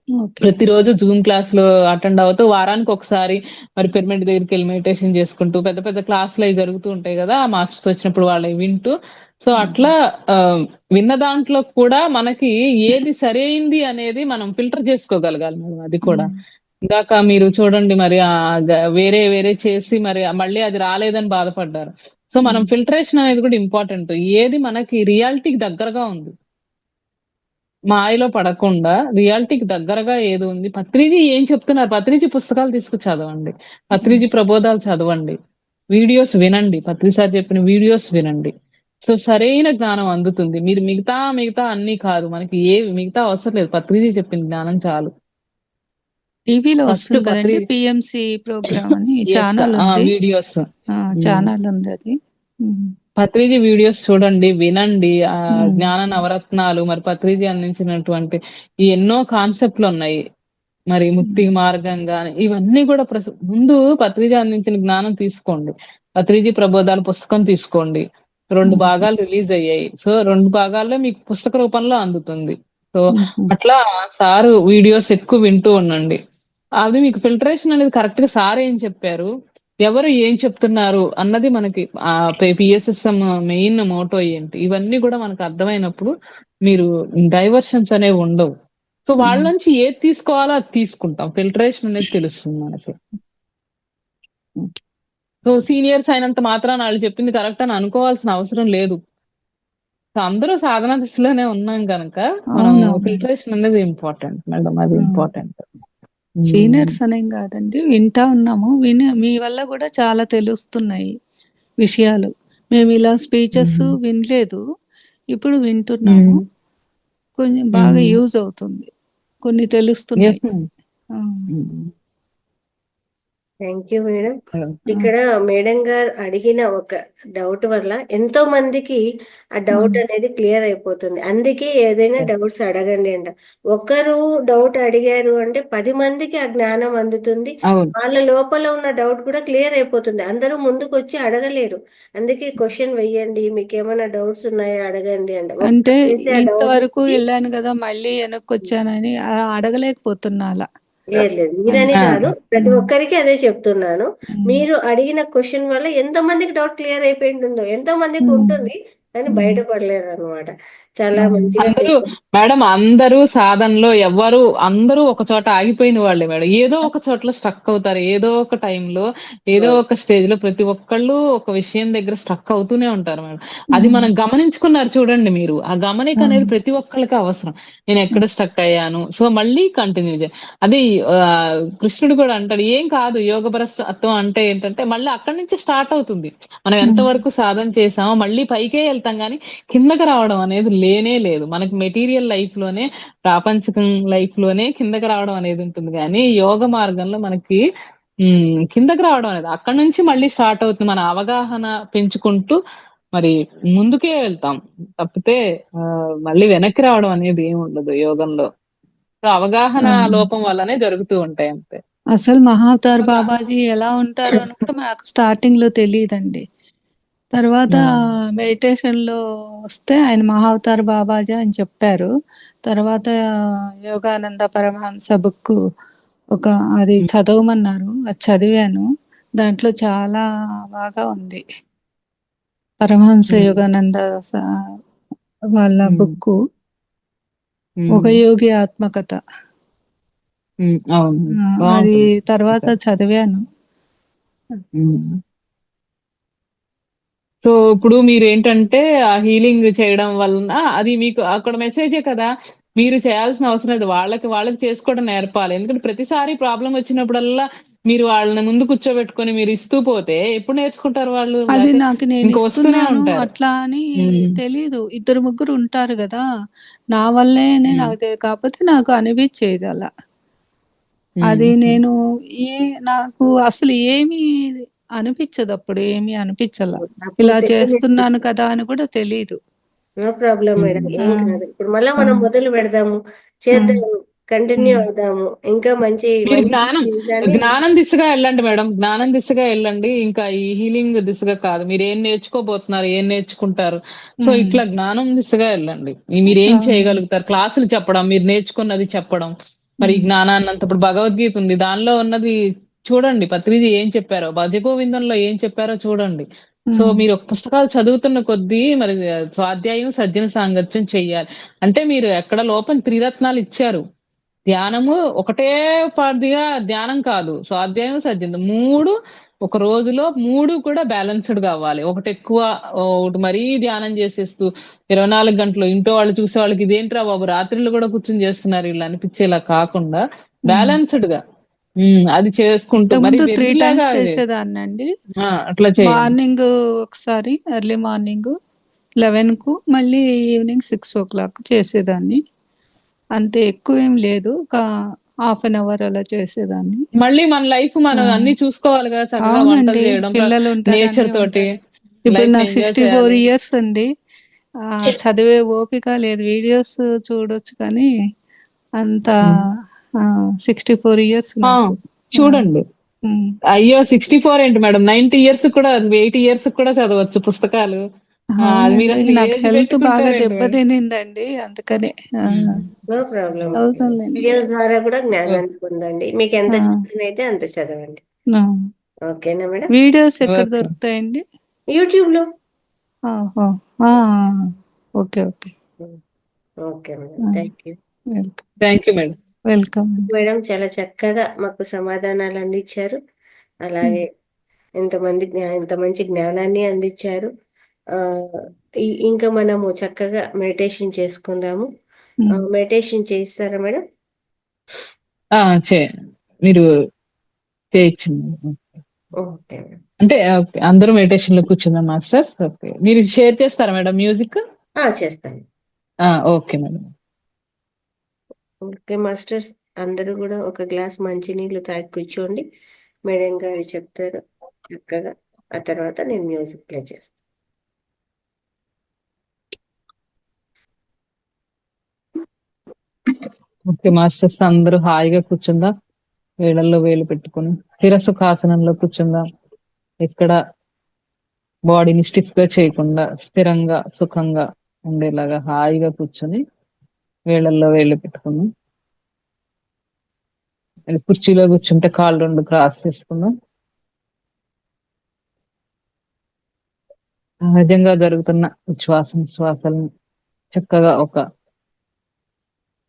ఓకే. ప్రతిరోజు జూమ్ క్లాస్ లో అటెండ్ అవుతూ వారానికి ఒకసారి మరి పిరమిడ్ దగ్గరికి వెళ్ళి మెడిటేషన్ చేసుకుంటూ, పెద్ద పెద్ద క్లాసులు అవి జరుగుతూ ఉంటాయి కదా, ఆ మాస్టర్స్ వచ్చినప్పుడు వాళ్ళవి వింటూ. సో అట్లా ఆ, విన్న దాంట్లో కూడా మనకి ఏది సరైంది అనేది మనం ఫిల్టర్ చేసుకోగలగాలి మనం, అది కూడా. హ్మ్. ఇందాక మీరు చూడండి మరి వేరే వేరే చేసి మరి మళ్ళీ అది రాలేదని బాధపడ్డారు. సో మనం హ్మ్. ఫిల్టరేషన్ అనేది కూడా ఇంపార్టెంట్. ఏది మనకి రియాలిటీకి దగ్గరగా ఉంది, మాయలో పడకుండా రియాలిటీకి దగ్గరగా ఏది ఉంది. పత్రిజీ ఏం చెప్తున్నారు, పత్రిజీ పుస్తకాలు తీసుకు చదవండి, పత్రిజీ ప్రబోధాలు చదవండి, వీడియోస్ వినండి, పత్రి సార్ చెప్పిన వీడియోస్ వినండి. సో సరైన జ్ఞానం అందుతుంది. మీరు మిగతా మిగతా అన్ని కాదు, మనకి మిగతా అవసరం లేదు, పత్రిజీ చెప్పిన జ్ఞానం చాలు. టీవీలో ఫస్ట్ వస్తుంది పత్రి కదండీ! పీఎంసీ ప్రోగ్రామ్ అని ఎస్ ఛానల్ ఉంది. వీడియోస్. ఛానల్ ఉంది అది. హ్మ్. పత్రిజీ వీడియోస్ చూడండి, వినండి. హ్మ్. జ్ఞాన నవరత్నాలు, మరి పత్రిజీ అందించినటువంటి ఈ ఎన్నో కాన్సెప్ట్లు ఉన్నాయి. మరి ముక్తి హ్మ్. మార్గంగా ఇవన్నీ కూడా ముందు పత్రిజీ అందించిన జ్ఞానం తీసుకోండి. పత్రిజీ ప్రబోధాలు పుస్తకం తీసుకోండి. 2 హ్మ్. భాగాలు రిలీజ్ అయ్యాయి. సో 2 భాగాల్లో మీకు పుస్తక రూపంలో అందుతుంది. సో హుహు. అట్లా సారు వీడియోస్ ఎక్కువ వింటూ ఉండండి. అది మీకు ఫిల్టరేషన్ అనేది కరెక్ట్ గా సార్ ఏం చెప్పారు, ఎవరు ఏం చెప్తున్నారు అన్నది మనకి పిఎస్ఎస్ఎం మెయిన్ మోటో ఏంటి, ఇవన్నీ కూడా మనకు అర్థమైనప్పుడు మీరు డైవర్షన్స్ అనేవి ఉండవు. సో వాళ్ళ హ్మ్. నుంచి ఏది తీసుకోవాలో అది తీసుకుంటాం, ఫిల్టరేషన్ అనేది తెలుస్తుంది మనకి. ఓకే. సో సీనియర్స్ అయినంత మాత్రాన వాళ్ళు చెప్పింది కరెక్ట్ అని అనుకోవాల్సిన అవసరం లేదు. సో అందరూ సాధనా దిశలోనే ఉన్నాం కనుక మనం అవునవునండి. ఫిల్టరేషన్ అనేది ఇంపార్టెంట్ మేడం, అది హ్మ్. ఇంపార్టెంట్. సీనియర్స్ అనేం గాదండి. వింటా ఉన్నాము. మీ వల్ల గూడా చాలా తెలుస్తున్నాయి విషయాలు. మేమిలా స్పీచెస్ వినలేదు. ఇప్పుడు వింటున్నాము. కొంచెం బాగా యూజ్ అవుతుంది. కొన్ని తెలుస్తున్నాయి. Yes madam. ఆ! Thank you madam. ఆ! ఇక్కడ మేడం గారు అడిగిన ఒక డౌట్ వల్ల ఎంతో మందికి ఆ ఆ! డౌట్ అనేది క్లియర్ అయిపోతుంది. అందుకే ఏదైనా డౌట్స్ అడగండి అంట. ఒకరు డౌట్ అడిగారు అంటే 10 మందికి ఆ జ్ఞానం అందుతుంది. అవును. వాళ్ళ లోపల ఉన్న డౌట్ కూడా క్లియర్ అయిపోతుంది. అందరూ ముందుకు వచ్చి అడగలేరు. అందుకే క్వశ్చన్ వెయ్యండి, మీకు ఏమైనా డౌట్స్ ఉన్నాయా అడగండి అంట. అంటే ఒక్కరు వేసి ఆ డౌట్ ఇంతవరకు ఎళ్ళాను గదా! మళ్ళీ వెనక్కొచ్చానని అడగలేకపోతున్నా అలా. లేదు లేదు, మీరని ఆ, కాదు, ప్రతి హ్మ్. ఒక్కరికి అదే చెప్తున్నాను. హ్మ్. మీరు అడిగిన క్వశ్చన్ వల్ల ఎంతో మందికి డౌట్ క్లియర్ అయిపోయి ఉంటుందో, ఎంతో మందికి హ్మ్. ఉంటుంది కానీ హ్మ్. బయటపడలేరు అనమాట. చాలా అవును. మంచిగా అందరూ చెప్పారు. మేడం, అందరూ సాధనలో అందరూ ఒక చోట ఆగిపోయిన వాళ్ళే మేడం, ఏదో ఒక చోట్ల స్ట్రక్ అవుతారు, ఏదో ఒక టైంలో ఏదో అవును. ఒక స్టేజ్ లో ప్రతి ఒక్కళ్ళు ఒక విషయం దగ్గర స్ట్రక్ అవుతూనే ఉంటారు మేడం. అది హ్మ్. మనం గమనించుకున్నారు చూడంండి మీరు, ఆ గమనిక ఆ! అనేది ప్రతి ఒక్కళ్ళకి అవసరం. నేను హ్మ్. ఎక్కడ స్ట్రక్ అయ్యాను, సో మళ్ళీ కంటిన్యూ చేయాలి. అది ఆ, కృష్ణుడు కూడా అంటాడు, ఏం కాదు యోగ భ్రష్టత్వం అంటే ఏంటంటే మళ్ళీ అక్కడి నుంచి స్టార్ట్ అవుతుంది. మనం హ్మ్. ఎంతవరకు సాధన చేసామో మళ్ళీ పైకే వెళ్తాం కానీ కిందకి రావడం అనేది లేనే లేదు. మనకి మెటీరియల్ లైఫ్ లోనే, ప్రాపంచికం లైఫ్ లోనే కిందకి రావడం అనేది ఉంటుంది, కానీ యోగ మార్గంలో మనకి కిందకి రావడం అనేది అక్కడ నుంచి మళ్ళీ స్టార్ట్ అవుతుంది. మన అవగాహన పెంచుకుంటూ మరి ముందుకే వెళ్తాం తప్పితే మళ్ళీ వెనక్కి రావడం అనేది ఏమి ఉండదు యోగంలో. సో అవగాహన ఆ. లోపం వల్లనే జరుగుతూ ఉంటాయి అంతే. అసలు మహావతార్ బాబాజీ ఎలా ఉంటారు అని కూడా నాకు స్టార్టింగ్ లో తెలియదండి. తర్వాత మెడిటేషన్ లో వస్తే ఆయన మహావతార్ బాబాజీ అని చెప్పారు. తర్వాత యోగానంద పరమహంస బుక్ అది చదవమన్నారు, అది చదివాను. దాంట్లో చాలా బాగా ఉంది. పరమహంస యోగానంద వాళ్ళ బుక్ ఒక యోగి ఆత్మకథ. అవును, అది బాగుంటుంది. తర్వాత చదివాను. సో ఇప్పుడు మీరు ఏంటంటే ఆ హీలింగ్ చేయడం వలన అది మీకు అక్కడ మెసేజే కదా, మీరు చేయాల్సిన అవసరం లేదు, వాళ్ళకి చేసుకోవడం నేర్పాలి. ఎందుకంటే ప్రతిసారి ప్రాబ్లం వచ్చినప్పుడల్లా మీరు వాళ్ళని ముందు కూర్చోబెట్టుకొని మీరు ఇస్తూ పోతే ఎప్పుడు నేర్చుకుంటారు వాళ్ళు? అది లేకపోతే నాకు నేను ఇంకా వస్తూనే ఇస్తున్నాను ఉంటారు. అట్లా అని తెలీదు. ఇద్దరు ముగ్గురు ఉంటారు కదా, నా వల్లేనే కాకపోతే నాకు అనిపించేది అలా. అది నేను నాకు అసలు ఏమీ అనిపించదు, అప్పుడు ఏమీ అనిపించల. ఇలా చేస్తున్నాను కదా అని కూడా తెలీదు. నో ప్రాబ్లం మేడం, ఏం కాదు. ఇప్పుడు మళ్ళా మనం మొదలు పెడదాము, చేద్దాము, కంటిన్యూ అవుదాము. ఇంకా మంచి మీరు జీవితాన్ని జ్ఞానం దిశగా వెళ్ళండి మేడం, జ్ఞానం దిశగా వెళ్ళండి. ఇంకా ఈ హీలింగ్ దిశగా కాదు. మీరు ఏం నేర్చుకోబోతున్నారు, ఏం నేర్చుకుంటారు, సో ఇట్లా జ్ఞానం దిశగా వెళ్ళండి. మీరు ఏం చేయగలుగుతారు, క్లాసులు చెప్పడం, మీరు నేర్చుకున్నది చెప్పడం. మరి ఈ జ్ఞానాన్ని అంత, ఇప్పుడు భగవద్గీత ఉంది, దానిలో ఉన్నది చూడండి, పత్రిజీ ఏం చెప్పారో, భజగోవిందంలో ఏం చెప్పారో చూడండి. సో మీరు పుస్తకాలు చదువుతున్న కొద్దీ మరి స్వాధ్యాయం సజ్జన సాంగత్యం చెయ్యాలి. అంటే మీరు ఎక్కడ లోపం త్రిరత్నాలు ఇచ్చారు. ధ్యానము ఒకటే పాటిగా ధ్యానం కాదు, స్వాధ్యాయం సజ్జనం మూడు ఒక రోజులో మూడు కూడా బ్యాలెన్స్డ్ గా అవ్వాలి. ఒకటి ఎక్కువ, ఒకటి మరీ ధ్యానం చేసేస్తూ 24 గంటలు ఇంట్లో వాళ్ళు చూసే వాళ్ళకి ఇదేంట్రా బాబు రాత్రిళ్ళు కూడా కూర్చొని చేస్తున్నారు వీళ్ళు అనిపించేలా కాకుండా బ్యాలెన్స్డ్ గా అది చేసుకుంటూ మరి ముందు 3 వెర్రిలాగా టైమ్స్ చేసేదాన్నండి. అట్లా చేయండి. మార్నింగ్ ఒకసారి ఎర్లీ మార్నింగ్ 11 కు, మళ్ళీ ఈవినింగ్ 6 o'clock చేసేదాన్ని. అంతే, ఎక్కువ ఏం లేదు, ఒక హాఫ్ అన్ అవర్ అలా చేసేదాన్ని. మళ్ళీ మన లైఫ్ మనం అన్ని చూసుకోవాలి కదా, చక్కగా వంటలు అవునండి, చేయడం, పిల్లలు ఉంటారు, నేచర్ అన్నీ తోటి ఉంటాయి. ఇప్పుడు లైఫ్ నాకు ఎంజాయ్ 64 చేయాలి. years ఉంది. చదివే ఓపిక లేదు. వీడియోస్ చూడొచ్చు కానీ అంత 64 years నాకు. చూడండి. అయ్యో 64 ఏంటి మేడం, 90 years కూడా, 80 years కూడా చదవచ్చు పుస్తకాలు. అది మీరు అవునండి, అసలు నాకు ఏది హెల్త్ బాగా పెట్టుకుంటారేంటి మేడం? దెబ్బతినిందండి, అందుకనే నో ప్రాబ్లం. చదువుతానులేండి. వీడియోస్ ద్వారా కూడా జ్ఞానాన్ని పొందండి. మీకు ఎంత చదువునైతే అంత చదవండి. ఓకేనా మేడం? వీడియోస్ ఎక్కడ దొరుకుతాయండి? యూట్యూబ్ లో. ఓహో, okay okay okay madam, thank you. Welcome. Thank you madam. Welcome madam చాలా చక్కగా మాకు సమాధానాలు అందించారు. అలాగే ఇంత మంచి జ్ఞానాన్ని అందించారు. ఇంకా మనము చక్కగా మెడిటేషన్ చేసుకుందాము. మెడిటేషన్ చేస్తారా మేడం? మీరు చేయొచ్చు. Okay madam. అంటే అందరూ మెడిటేషన్ లో కూర్చుందాం మాస్టర్స్. ఓకే, మీరు షేర్ చేస్తారా మేడం మ్యూజిక్? చేస్తాను. Okay madam. ఓకే మాస్టర్స్, అందరూ కూడా ఒక గ్లాస్ మంచినీళ్ళు తాగి కూర్చోండి. మేడం గారు చెప్తారు చక్కగా, ఆ తర్వాత నేను మ్యూజిక్ ప్లే చేస్తాను. ఓకే మాస్టర్స్, అందరూ హాయిగా కూర్చుందాం. వేళల్లో వేలు పెట్టుకుని స్థిరసుఖాసనంలో కూర్చుందాం. ఎక్కడ బాడీని స్టిఫ్ గా చేయకుండా స్థిరంగా సుఖంగా ఉండేలాగా హాయిగా కూర్చొని వేళల్లో వేలు పెట్టుకుందాం. కుర్చీలో కూర్చుంటే కాళ్ళు రెండు క్రాస్ చేసుకుందాం. సహజంగా జరుగుతున్న ఉచ్ఛ్వాస నిశ్వాసాలను చక్కగా ఒక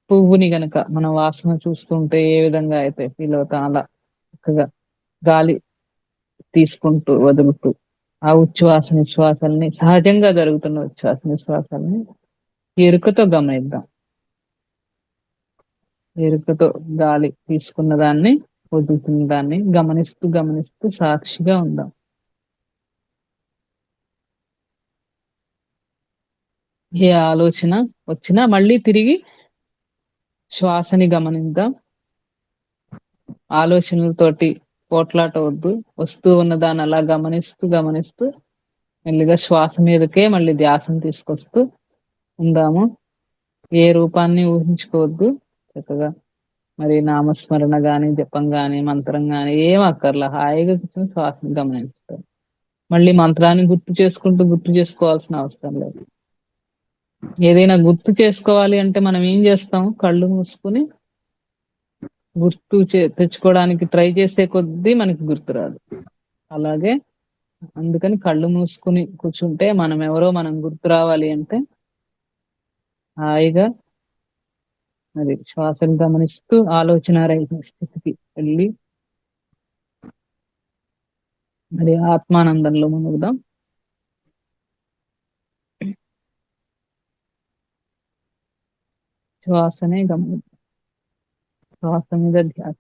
పువ్వుని గనక మన వాసన చూస్తుంటే ఏ విధంగా అయితే ఫీల్ అవుతాం అలా చక్కగా గాలి తీసుకుంటూ వదులుతూ ఆ ఉచ్ఛ్వాస నిశ్వాసాలని, సహజంగా జరుగుతున్న ఉచ్ఛ్వాస నిశ్వాసాలని ఎరుకతో గమనిద్దాం. ఎరుకతో గాలి తీసుకున్న దాన్ని వదులుతున్న దాన్ని గమనిస్తూ గమనిస్తూ సాక్షిగా ఉందాం. ఏ ఆలోచన వచ్చినా మళ్ళీ తిరిగి శ్వాసని గమనిద్దాం. ఆలోచనలతోటి పోట్లాట వద్దు. వస్తూ ఉన్న దాన్ని అలా గమనిస్తూ గమనిస్తూ మెల్లిగా శ్వాస మీదకే మళ్ళీ ధ్యాసను తీసుకొస్తూ ఉందాము. ఏ రూపాన్ని ఊహించుకోవద్దు. చక్కగా మరి నామస్మరణ గాని, జపం గాని, మంత్రం గాని ఏం అక్కర్లా. హాయిగా కూర్చొని శ్వాసను గమనించుతారు. మళ్ళీ మంత్రాన్ని గుర్తు చేసుకోవాల్సిన అవసరం లేదు. ఏదైనా గుర్తు చేసుకోవాలి అంటే మనం ఏం చేస్తాం? కళ్ళు మూసుకొని తెచ్చుకోవడానికి ట్రై చేసే కొద్దీ మనకి గుర్తురాదు. అలాగే అందుకని కళ్ళు మూసుకుని కూర్చుంటే మనం ఎవరో మనం గుర్తు రావాలి అంటే హాయిగా మరి శ్వాసను గమనిస్తూ ఆలోచన రహిత స్థితికి వెళ్ళి మరి ఆత్మానందంలో మునుగుదాం. శ్వాసనే గమనిద్దాం. శ్వాస మీద ధ్యాస.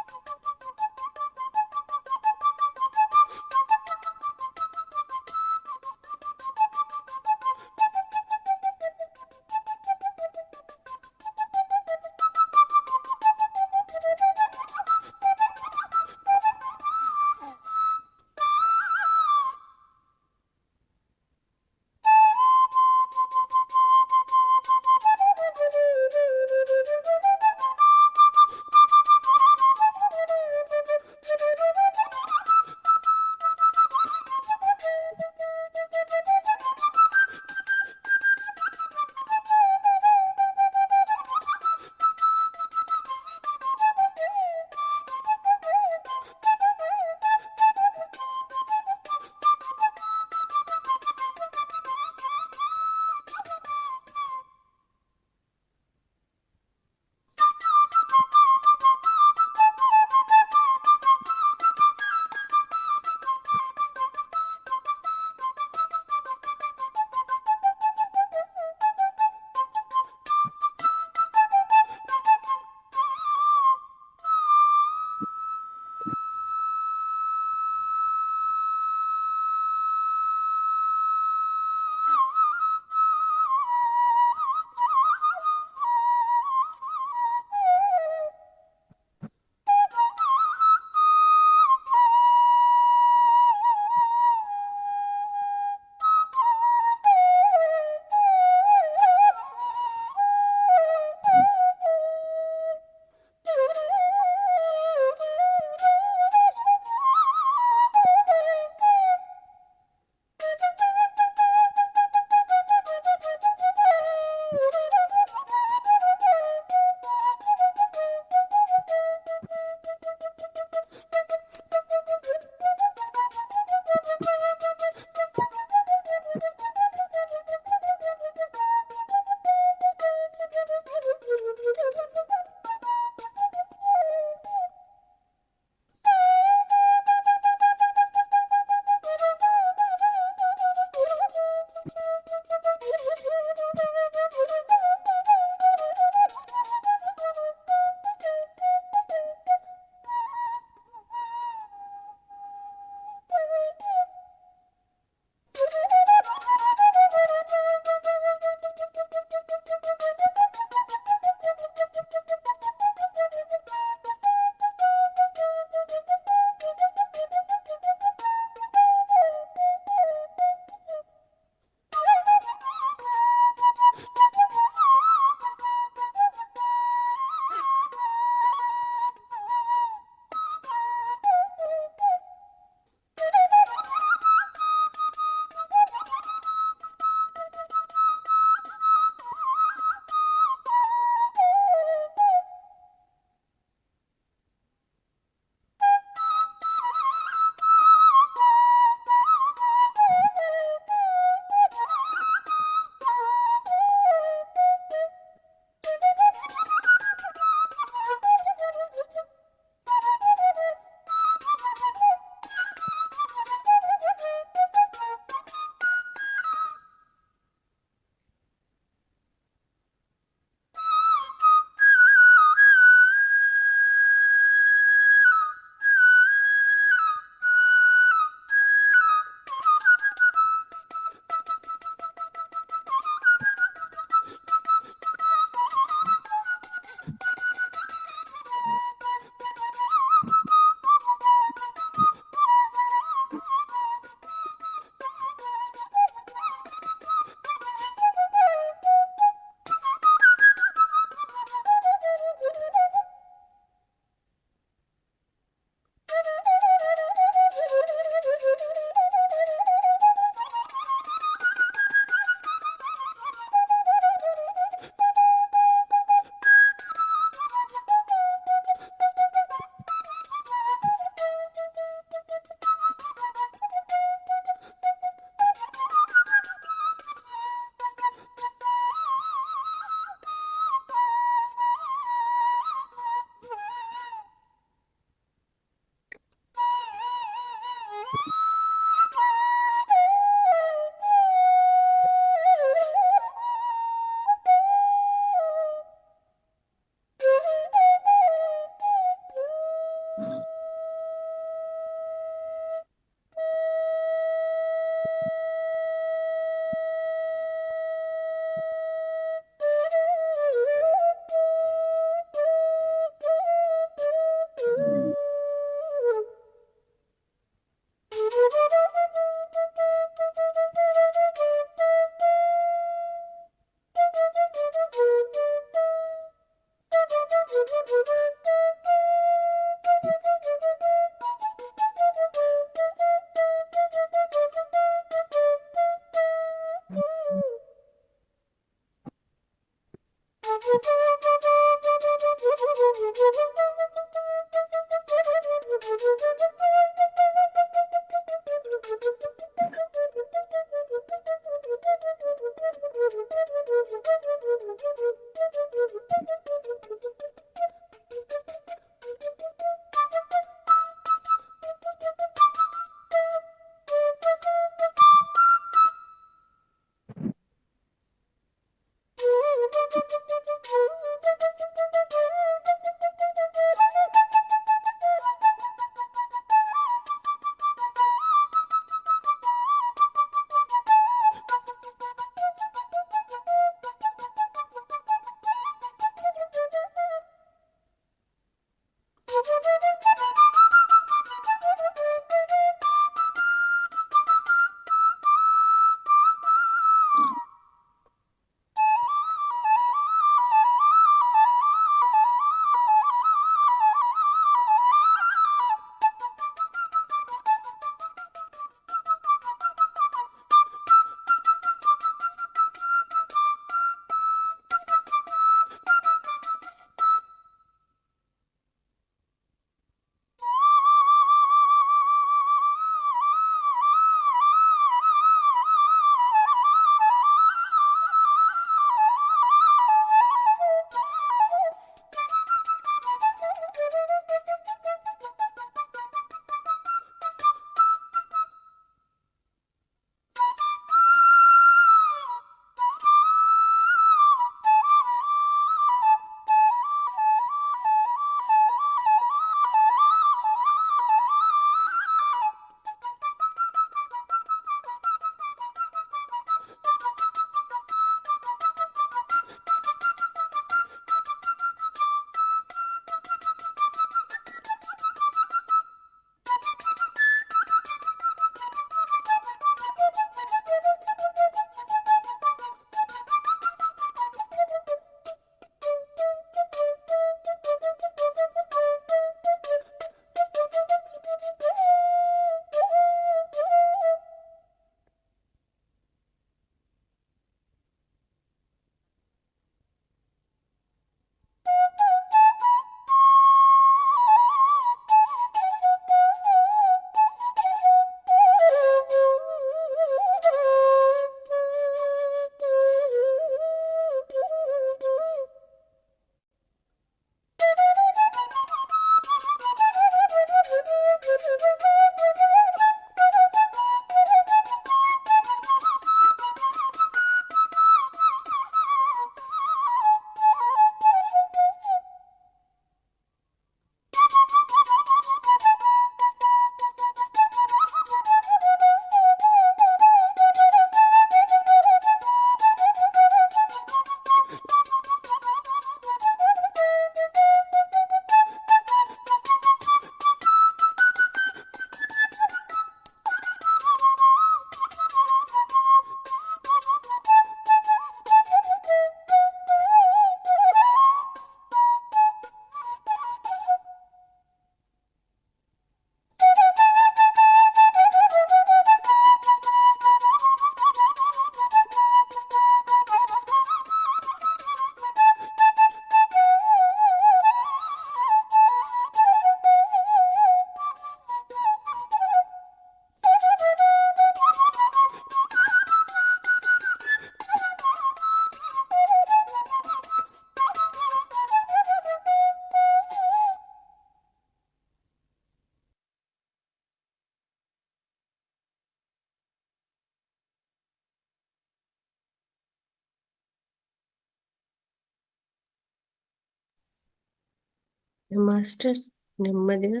మాస్టర్స్ నెమ్మదిగా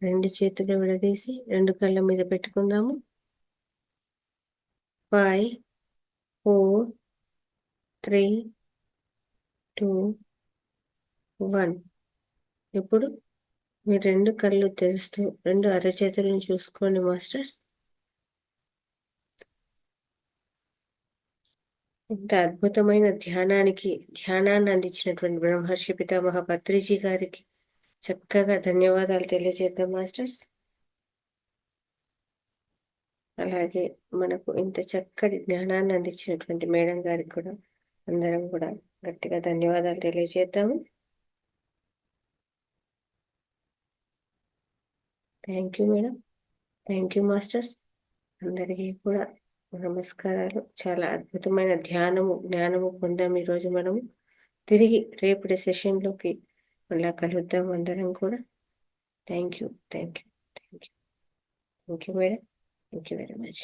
2 చేతులు విడదీసి 2 కళ్ళ మీద పెట్టుకుందాము. 5, 4, 3, 2, 1. ఇప్పుడు మీ 2 కళ్ళు తెరుస్తూ 2 అరచేతులను చూసుకోండి మాస్టర్స్. ఇంత అద్భుతమైన ధ్యానాన్ని అందించినటువంటి బ్రహ్మర్షి పితామహ పత్రిజీ గారికి చక్కగా ధన్యవాదాలు తెలియజేద్దాం మాస్టర్స్. అలాగే మనకు ఇంత చక్కటి జ్ఞానాన్ని అందించినటువంటి మేడం గారికి కూడా అందరం కూడా గట్టిగా ధన్యవాదాలు తెలియజేద్దాము. Thank you madam, thank you masters. అందరికీ కూడా నమస్కారాలు. చాలా అద్భుతమైన జ్ఞానము పొందాం ఈరోజు మనము. తిరిగి రేపటి సెషన్లోకి మళ్ళా కలుద్దాం అందరం కూడా. Thank you, thank you, thank you, thank you madam, thank you very much.